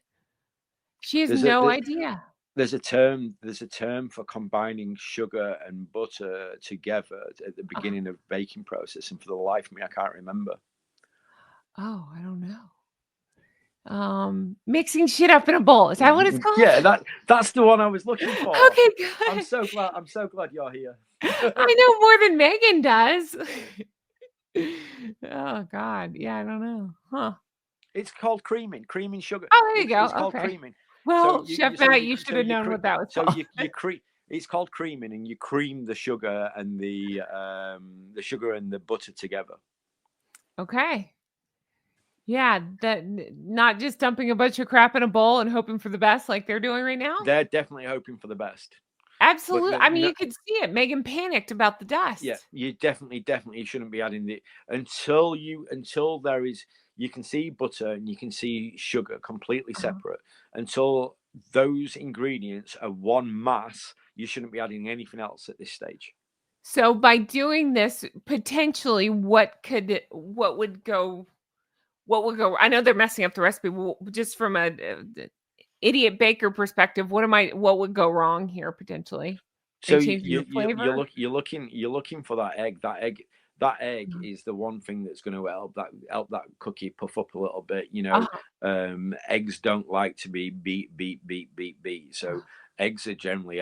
She has no idea. There's a term for combining sugar and butter together at the beginning of baking process, and for the life of me, I can't remember. Oh, I don't know. Mixing shit up in a bowl. Is that what it's called? Yeah, that's the one I was looking for. Okay, good. I'm so glad you're here. I know more than Megan does. Oh God. Yeah, I don't know. Huh. It's called creaming sugar. Oh, there you go. It's called creaming. Well, Chef Matt, you should have known what that was called. It's called creaming, and you cream the sugar and the butter together. Okay. Yeah, that not just dumping a bunch of crap in a bowl and hoping for the best like they're doing right now. They're definitely hoping for the best. Absolutely. I mean, you could see it. Megan panicked about the dust. Yeah, you definitely shouldn't be adding until there is. You can see butter and you can see sugar completely separate. Until those ingredients are one mass, you shouldn't be adding anything else at this stage. So by doing this, potentially, what would go? I know they're messing up the recipe. Just from a idiot baker perspective, what would go wrong here potentially? So you're looking for that egg. That egg is the one thing that's going to help that cookie puff up a little bit. Eggs don't like to be beat. So eggs are generally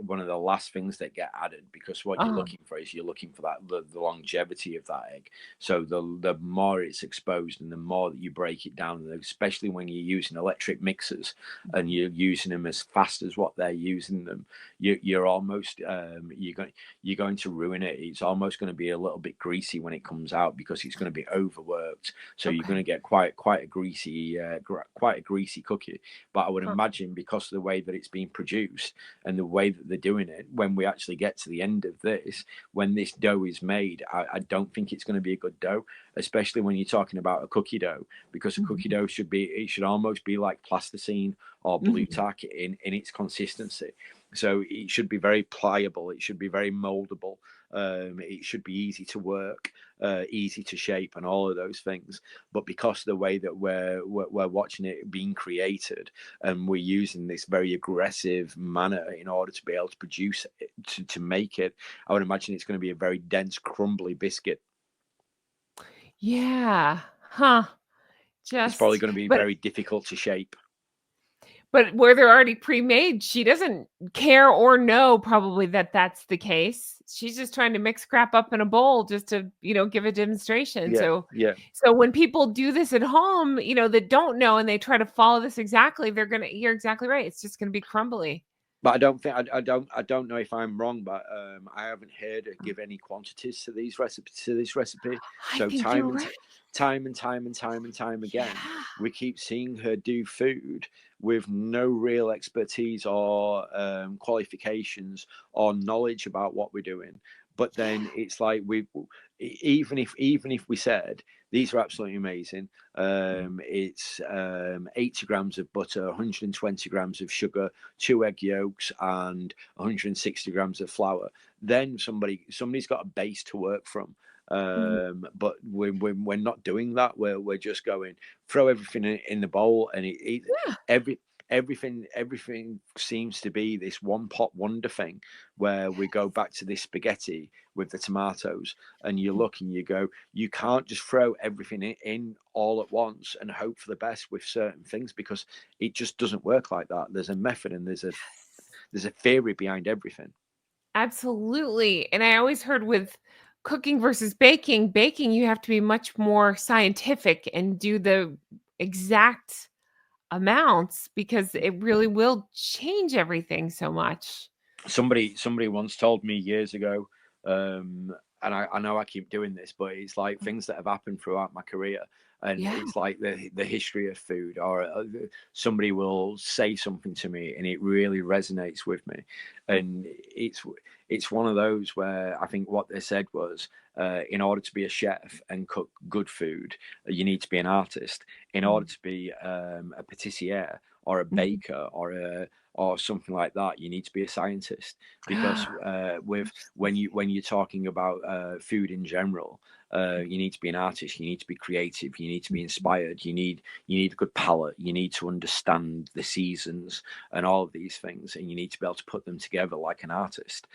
one of the last things that get added, because what you're looking for is the longevity of that egg. So the more it's exposed and the more that you break it down, especially when you're using electric mixers and you're using them as fast as what they're using them, you're almost you're going to ruin it. It's almost going to be a little bit greasy when it comes out, because it's going to be overworked. So you're going to get quite a greasy cookie. But I would imagine, because of the way that it's being produced and the way that they're doing it, when we actually get to the end of this, when this dough is made, I don't think it's going to be a good dough, especially when you're talking about a cookie dough, because a cookie dough should almost be like plasticine or blue tack in its consistency. So it should be very pliable. It should be very moldable. It should be easy to work, easy to shape, and all of those things. But because of the way that we're watching it being created, and we're using this very aggressive manner in order to be able to produce it, to make it, I would imagine it's going to be a very dense, crumbly biscuit. Yeah. Huh. It's probably going to be very difficult to shape. But where they're already pre-made, she doesn't care or know probably that that's the case. She's just trying to mix crap up in a bowl just to, give a demonstration. Yeah, yeah. So when people do this at home, that don't know and they try to follow this exactly, you're exactly right. It's just gonna be crumbly. But I don't think I don't know if I'm wrong, but I haven't heard her give any quantities to this recipe. So time and time again, we keep seeing her do food with no real expertise or qualifications or knowledge about what we're doing. But then it's like even if we said these are absolutely amazing, it's 80 grams of butter, 120 grams of sugar, 2 egg yolks, and 160 grams of flour. Then somebody's got a base to work from. But we're not doing that. We're just going throw everything in the bowl, and everything seems to be this one pot wonder thing where we go back to this spaghetti with the tomatoes, and you look and you go, you can't just throw everything in all at once and hope for the best with certain things, because it just doesn't work like that. There's a method and there's a theory behind everything. Absolutely. And I always heard with cooking versus baking, you have to be much more scientific and do the exact amounts, because it really will change everything so much. Somebody once told me years ago, and I know I keep doing this, but it's like things that have happened throughout my career, and it's like the history of food, or somebody will say something to me and it really resonates with me, and it's one of those where I think what they said was, in order to be a chef and cook good food, you need to be an artist. In order to be a patissier or a baker or something like that, you need to be a scientist, because when you're talking about food in general, you need to be an artist, you need to be creative, you need to be inspired, you need a good palate, you need to understand the seasons and all of these things, and you need to be able to put them together like an artist,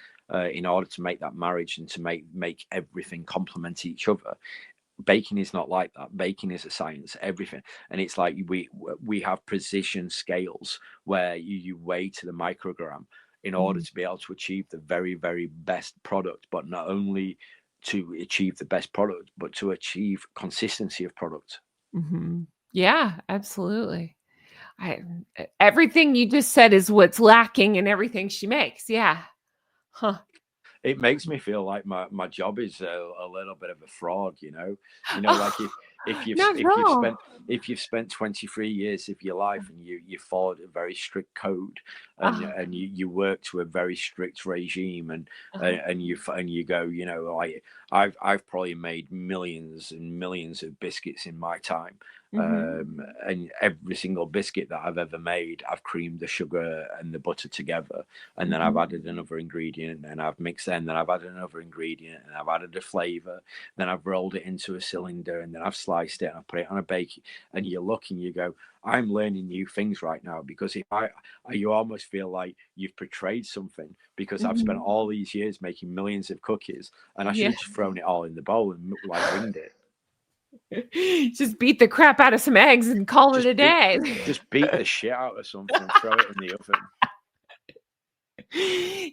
in order to make that marriage and to make everything complement each other. Baking is not like that. Baking is a science, everything. And it's like we have precision scales where you weigh to the microgram in order to be able to achieve the very, very best product, but not only to achieve the best product, but to achieve consistency of product. Yeah, absolutely. Everything you just said is what's lacking in everything she makes. Yeah. Huh. It makes me feel like my job is a little bit of a fraud, like if you've spent 23 years of your life and you followed a very strict code, and you work to a very strict regime, and you go, like I've probably made millions and millions of biscuits in my time. And every single biscuit that I've ever made, I've creamed the sugar and the butter together, and then I've added another ingredient, and I've mixed it, and then I've added another ingredient, and I've added a flavor, then I've rolled it into a cylinder, and then I've sliced it and I've put it on a bake. And you look and you go, I'm learning new things right now, because you almost feel like you've portrayed something, because I've spent all these years making millions of cookies, and I should have just thrown it all in the bowl and like winged it. Just beat the crap out of some eggs and call it a day. Just beat the shit out of something and throw it in the oven.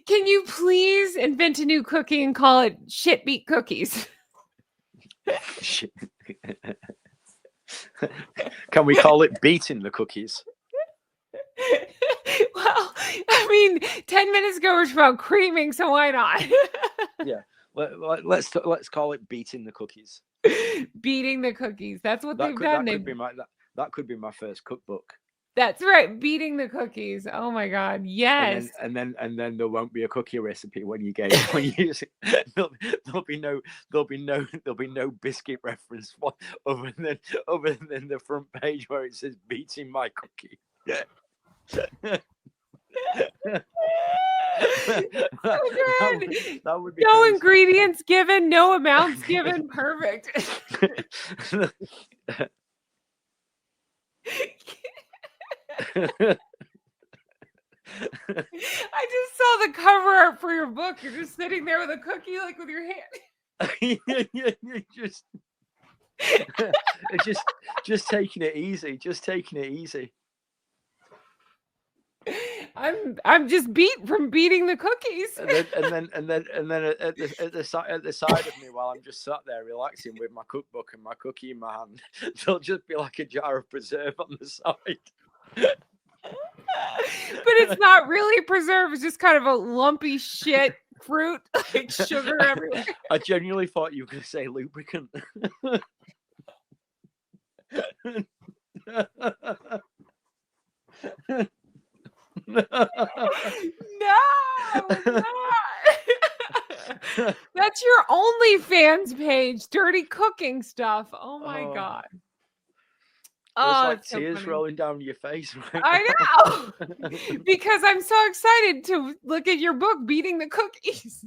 Can you please invent a new cookie and call it shit beat cookies? Can we call it beating the cookies? Well, I mean, 10 minutes ago we were about creaming, so why not? Yeah, let's call it beating the cookies. Beating the cookies. That's what they've done. That could be my first cookbook. That's right, beating the cookies. Oh my God, yes. And then there won't be a cookie recipe when you there'll be no biscuit reference other than the front page where it says beating my cookie. Yeah. So good. That would be no crazy. Ingredients given, no amounts given. Perfect. I just saw the cover art for your book. You're just sitting there with a cookie, like with your hand. just taking it easy. Just taking it easy. I'm just beat from beating the cookies. And then at the side of me, while I'm just sat there relaxing with my cookbook and my cookie in my hand, there'll just be like a jar of preserve on the side. But it's not really preserve. It's just kind of a lumpy shit fruit, like sugar everywhere. I genuinely thought you were going to say lubricant. No. That's your OnlyFans page, dirty cooking stuff. Oh my God. There's Oh, like it's so tears funny. rolling down your face. Right I know. Because I'm so excited to look at your book, Beating the Cookies.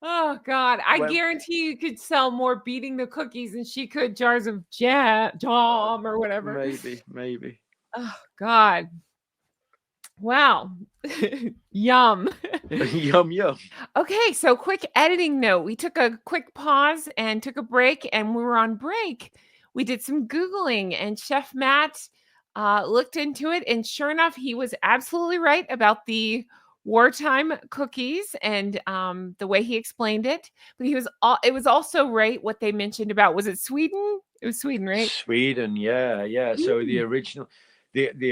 Oh God. I guarantee you could sell more Beating the Cookies than she could jars of jam or whatever. Maybe. Oh God. Wow. Yum. Yum. Okay, so quick editing note. We took a quick pause and took a break, and we were on break. We did some Googling, and Chef Matt looked into it, and sure enough, he was absolutely right about the wartime cookies and the way he explained it. But it was also right what they mentioned about, was it Sweden? It was Sweden, right? Sweden, yeah. So the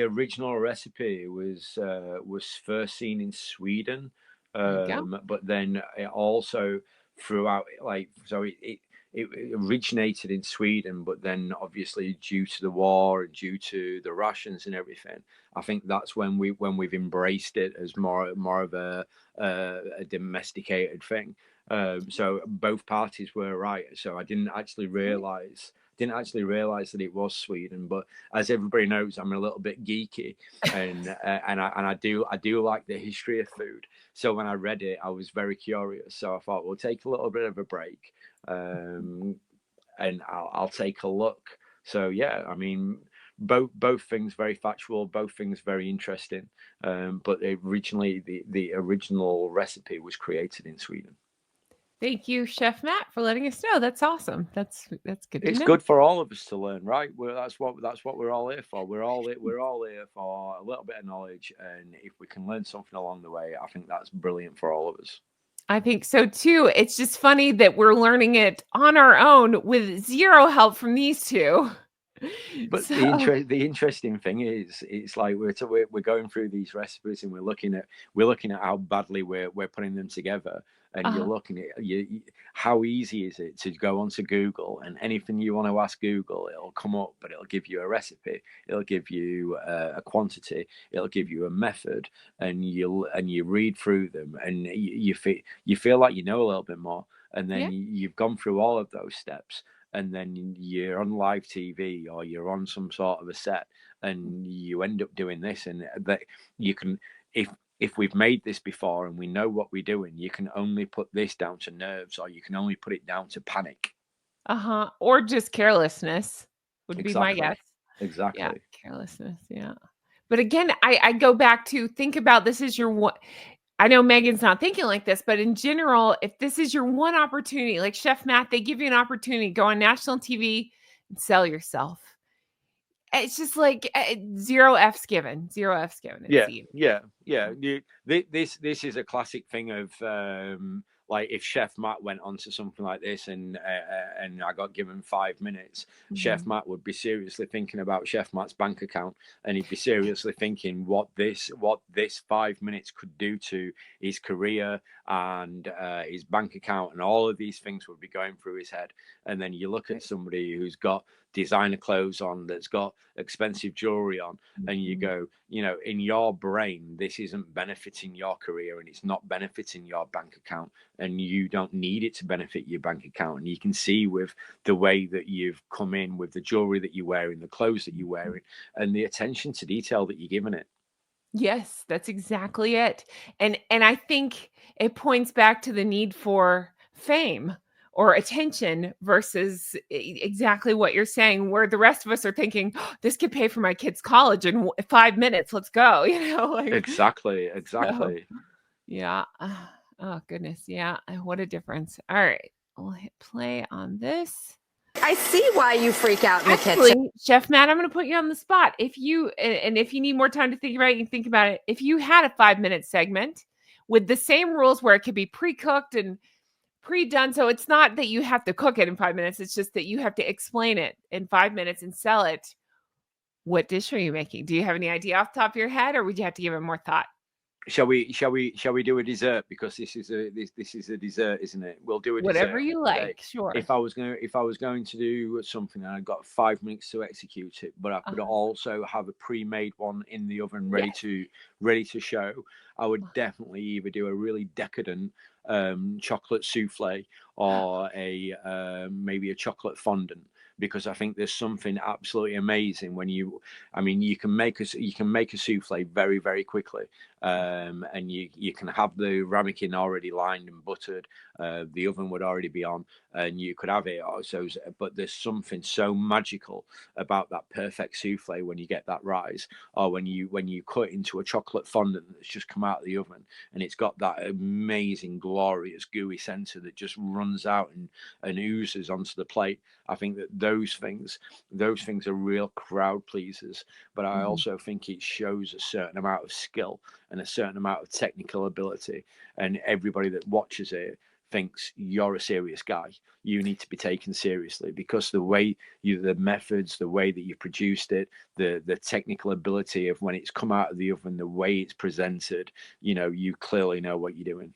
original recipe was first seen in Sweden, but then it also throughout, like, so it originated in Sweden, but then obviously due to the war and due to the rations and everything, I think that's when we've embraced it as more of a domesticated thing. So both parties were right. So I didn't actually realize that it was Sweden, but as everybody knows, I'm a little bit geeky, and I do like the history of food. So when I read it, I was very curious. So I thought we'll take a little bit of a break, and I'll take a look. So yeah, I mean, both things very factual, both things very interesting. But originally, the original recipe was created in Sweden. Thank you, Chef Matt, for letting us know. That's awesome. That's good to know. It's good for all of us to learn, right? That's what we're all here for. We're all here for a little bit of knowledge, and if we can learn something along the way, I think that's brilliant for all of us. I think so too. It's just funny that we're learning it on our own with zero help from these two. But the interesting thing is, it's like we're going through these recipes and we're looking at how badly we're putting them together, and you're looking at how easy is it to go onto Google, and anything you want to ask Google, it'll come up, but it'll give you a recipe, it'll give you a quantity, it'll give you a method, and you read through them, and you feel like you know a little bit more, and then you've gone through all of those steps. And then you're on live TV or you're on some sort of a set, and you end up doing this, and that you can, if we've made this before and we know what we're doing, you can only put this down to nerves, or you can only put it down to panic. Or just carelessness would be my guess. Exactly. Yeah, carelessness. Yeah. But again, I go back to think about, this is your one. I know Megan's not thinking like this, but in general, if this is your one opportunity, like Chef Matt, they give you an opportunity, go on national TV and sell yourself. It's just like zero F's given. Yeah. This is a classic thing of like, if Chef Matt went onto something like this and I got given 5 minutes, Chef Matt would be seriously thinking about Chef Matt's bank account, and he'd be seriously thinking what this 5 minutes could do to his career and his bank account, and all of these things would be going through his head. And then you look at somebody who's got designer clothes on, that's got expensive jewelry on, and you go, in your brain, this isn't benefiting your career, and it's not benefiting your bank account, and you don't need it to benefit your bank account. And you can see with the way that you've come in, with the jewelry that you're wearing, the clothes that you're wearing, and the attention to detail that you're giving it. Yes, that's exactly it. And I think it points back to the need for fame or attention versus exactly what you're saying, where the rest of us are thinking, this could pay for my kid's college in 5 minutes. Let's go. Exactly. So, yeah. Oh, goodness. Yeah. What a difference. All right. I'll hit play on this. I see why you freak out in the kitchen. Actually, Chef Matt, I'm going to put you on the spot. If you need more time to think about it, you can think about it. If you had a 5-minute segment with the same rules where it could be pre-cooked and pre-done, so it's not that you have to cook it in 5 minutes, it's just that you have to explain it in 5 minutes and sell it. What dish are you making? Do you have any idea off the top of your head, or would you have to give it more thought? Shall we do a dessert, because this is a dessert, isn't it? We'll do a Whatever dessert you like. Sure. If I was going to do something and I got 5 minutes to execute it, but I could also have a pre-made one in the oven ready to show, I would definitely either do a really decadent chocolate souffle or maybe a chocolate fondant, because I think there's something absolutely amazing when you can make a souffle very, very quickly, and you can have the ramekin already lined and buttered, the oven would already be on, and you could have it also. But there's something so magical about that perfect souffle when you get that rise, or when you cut into a chocolate fondant that's just come out of the oven, and it's got that amazing, glorious, gooey center that just runs out and oozes onto the plate. I think that those things are real crowd pleasers, but I also think it shows a certain amount of skill and a certain amount of technical ability, and everybody that watches it thinks you're a serious guy. You need to be taken seriously, because the methods, the way that you produced it, the technical ability of when it's come out of the oven, the way it's presented, you clearly know what you're doing.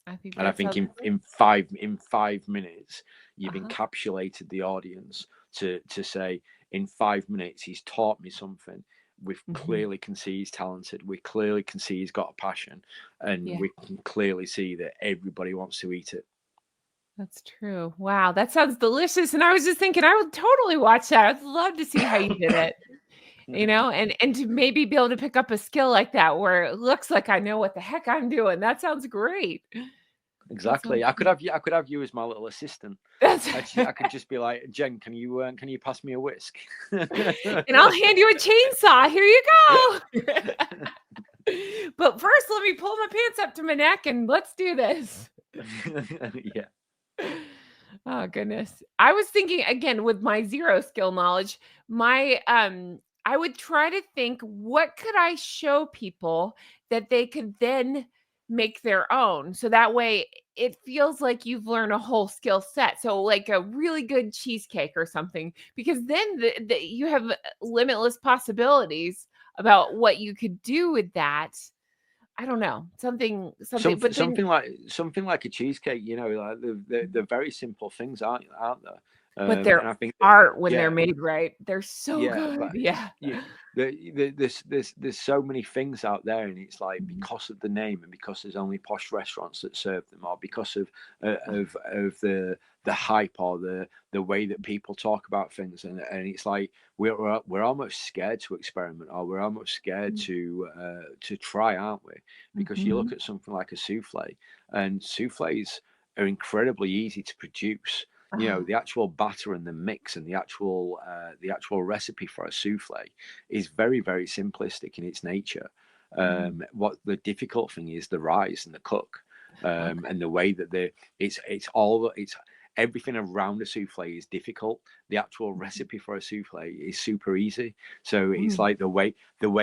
I think And I think in 5 minutes, you've encapsulated the audience to say, in 5 minutes, he's taught me something. We clearly can see he's talented. We clearly can see he's got a passion, and we can clearly see that everybody wants to eat it. That's true. Wow, that sounds delicious. And I was just thinking, I would totally watch that. I'd love to see how you did it. And to maybe be able to pick up a skill like that where it looks like I know what the heck I'm doing. That sounds great. Exactly. I could have you as my little assistant. I could just be like, Jen, can you pass me a whisk? And I'll hand you a chainsaw. Here you go. But first, let me pull my pants up to my neck and let's do this. Yeah. Oh goodness. I was thinking, again, with my zero skill knowledge, I would try to think, what could I show people that they could then make their own? So that way it feels like you've learned a whole skill set. So like a really good cheesecake or something, because then you have limitless possibilities about what you could do with that. I don't know, something like a cheesecake. Like they're very simple things, aren't there? But they're art when they're made right. They're so good. But there's so many things out there, and it's like, because of the name and because there's only posh restaurants that serve them, or because of the hype, or the way that people talk about things, and it's like we're almost scared to experiment, or we're almost scared to try, aren't we? Because you look at something like a souffle, and souffles are incredibly easy to produce. The actual batter and the mix and the actual recipe for a souffle is very, very simplistic in its nature. What the difficult thing is the rise and the cook, and the way that it's everything around a souffle is difficult. The actual recipe for a souffle is super easy. So it's like the way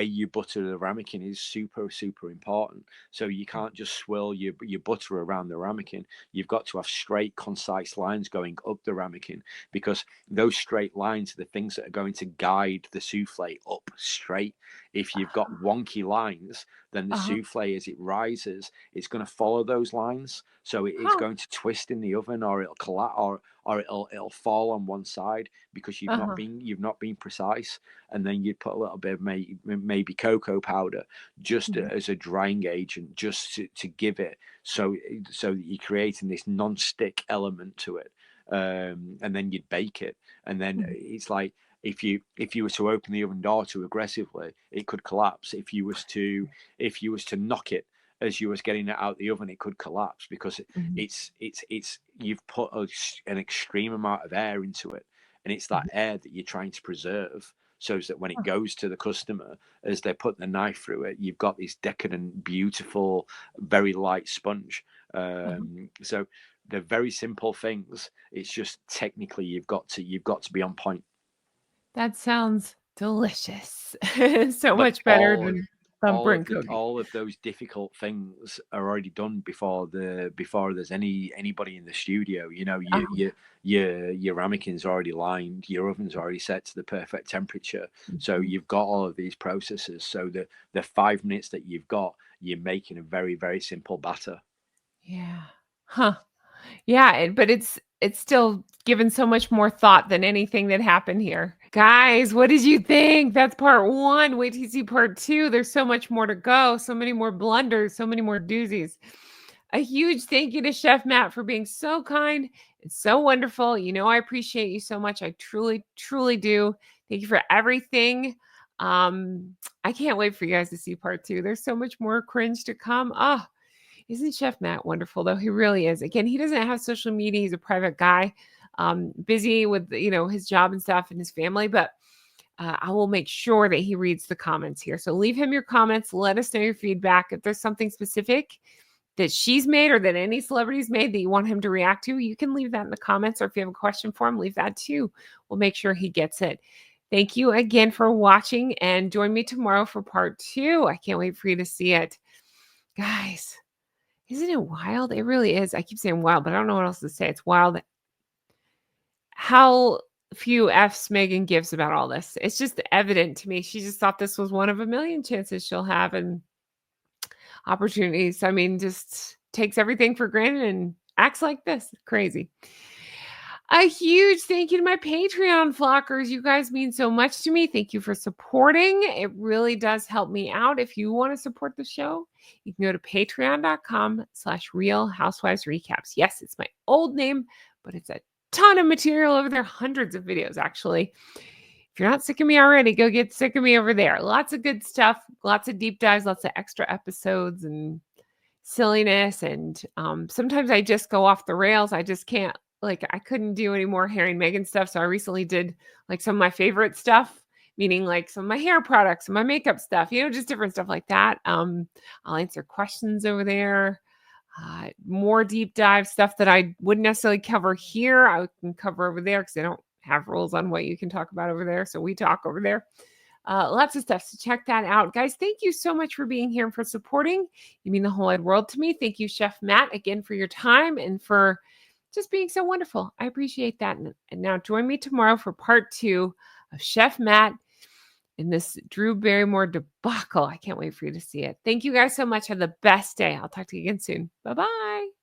you butter the ramekin is super, super important. So you can't just swirl your butter around the ramekin. You've got to have straight, concise lines going up the ramekin, because those straight lines are the things that are going to guide the souffle up straight. If you've got wonky lines, then the souffle, as it rises, it's going to follow those lines. So it's going to twist in the oven, or it'll collapse, or it'll fall on one side, because you've not been precise. And then you'd put a little bit of maybe cocoa powder just as a drying agent, just to give it so that you're creating this non-stick element to it. And then you'd bake it, and then it's like, if you were to open the oven door too aggressively, it could collapse. If you was to knock it as you was getting it out the oven, it could collapse, because it's you've put an extreme amount of air into it, and it's that air that you're trying to preserve, so that when it goes to the customer, as they put the knife through it, you've got this decadent, beautiful, very light sponge. So they're very simple things. It's just technically you've got to be on point. That sounds delicious. So much better than thumbprint cooking. All of those difficult things are already done before there's anybody in the studio. You know, your ramekins already lined, your oven's already set to the perfect temperature. So you've got all of these processes. So the 5 minutes that you've got, you're making a very, very simple batter. Yeah. Huh. Yeah, but it's still given so much more thought than anything that happened here. Guys, what did you think? That's part 1. Wait till you see part 2. There's so much more to go. So many more blunders, so many more doozies. A huge thank you to Chef Matt for being so kind and so wonderful. You know, I appreciate you so much. I truly, truly do. Thank you for everything. I can't wait for you guys to see part 2. There's so much more cringe to come. Oh, isn't Chef Matt wonderful, though? He really is. Again, he doesn't have social media. He's a private guy, busy with, his job and stuff and his family. But I will make sure that he reads the comments here. So leave him your comments. Let us know your feedback. If there's something specific that she's made or that any celebrity's made that you want him to react to, you can leave that in the comments. Or if you have a question for him, leave that too. We'll make sure he gets it. Thank you again for watching, and join me tomorrow for part 2. I can't wait for you to see it. Guys, isn't it wild? It really is. I keep saying wild, but I don't know what else to say. It's wild how few F's Meghan gives about all this. It's just evident to me. She just thought this was one of a million chances she'll have and opportunities. I mean, just takes everything for granted and acts like this. Crazy. A huge thank you to my Patreon flockers. You guys mean so much to me. Thank you for supporting. It really does help me out. If you want to support the show, you can go to patreon.com/Real Housewives Recaps. Yes, it's my old name, but it's a ton of material over there. Hundreds of videos, actually. If you're not sick of me already, go get sick of me over there. Lots of good stuff, lots of deep dives, lots of extra episodes and silliness. And sometimes I just go off the rails. I just can't. I couldn't do any more Harry and Meghan stuff. So I recently did some of my favorite stuff, meaning some of my hair products and my makeup stuff, just different stuff like that. I'll answer questions over there. More deep dive stuff that I wouldn't necessarily cover here. I can cover over there because I don't have rules on what you can talk about over there. So we talk over there. Lots of stuff. So check that out. Guys, thank you so much for being here and for supporting. You mean the whole wide world to me. Thank you, Chef Matt, again for your time and for just being so wonderful. I appreciate that. And now join me tomorrow for part 2 of Chef Matt in this Drew Barrymore debacle. I can't wait for you to see it. Thank you guys so much. Have the best day. I'll talk to you again soon. Bye-bye.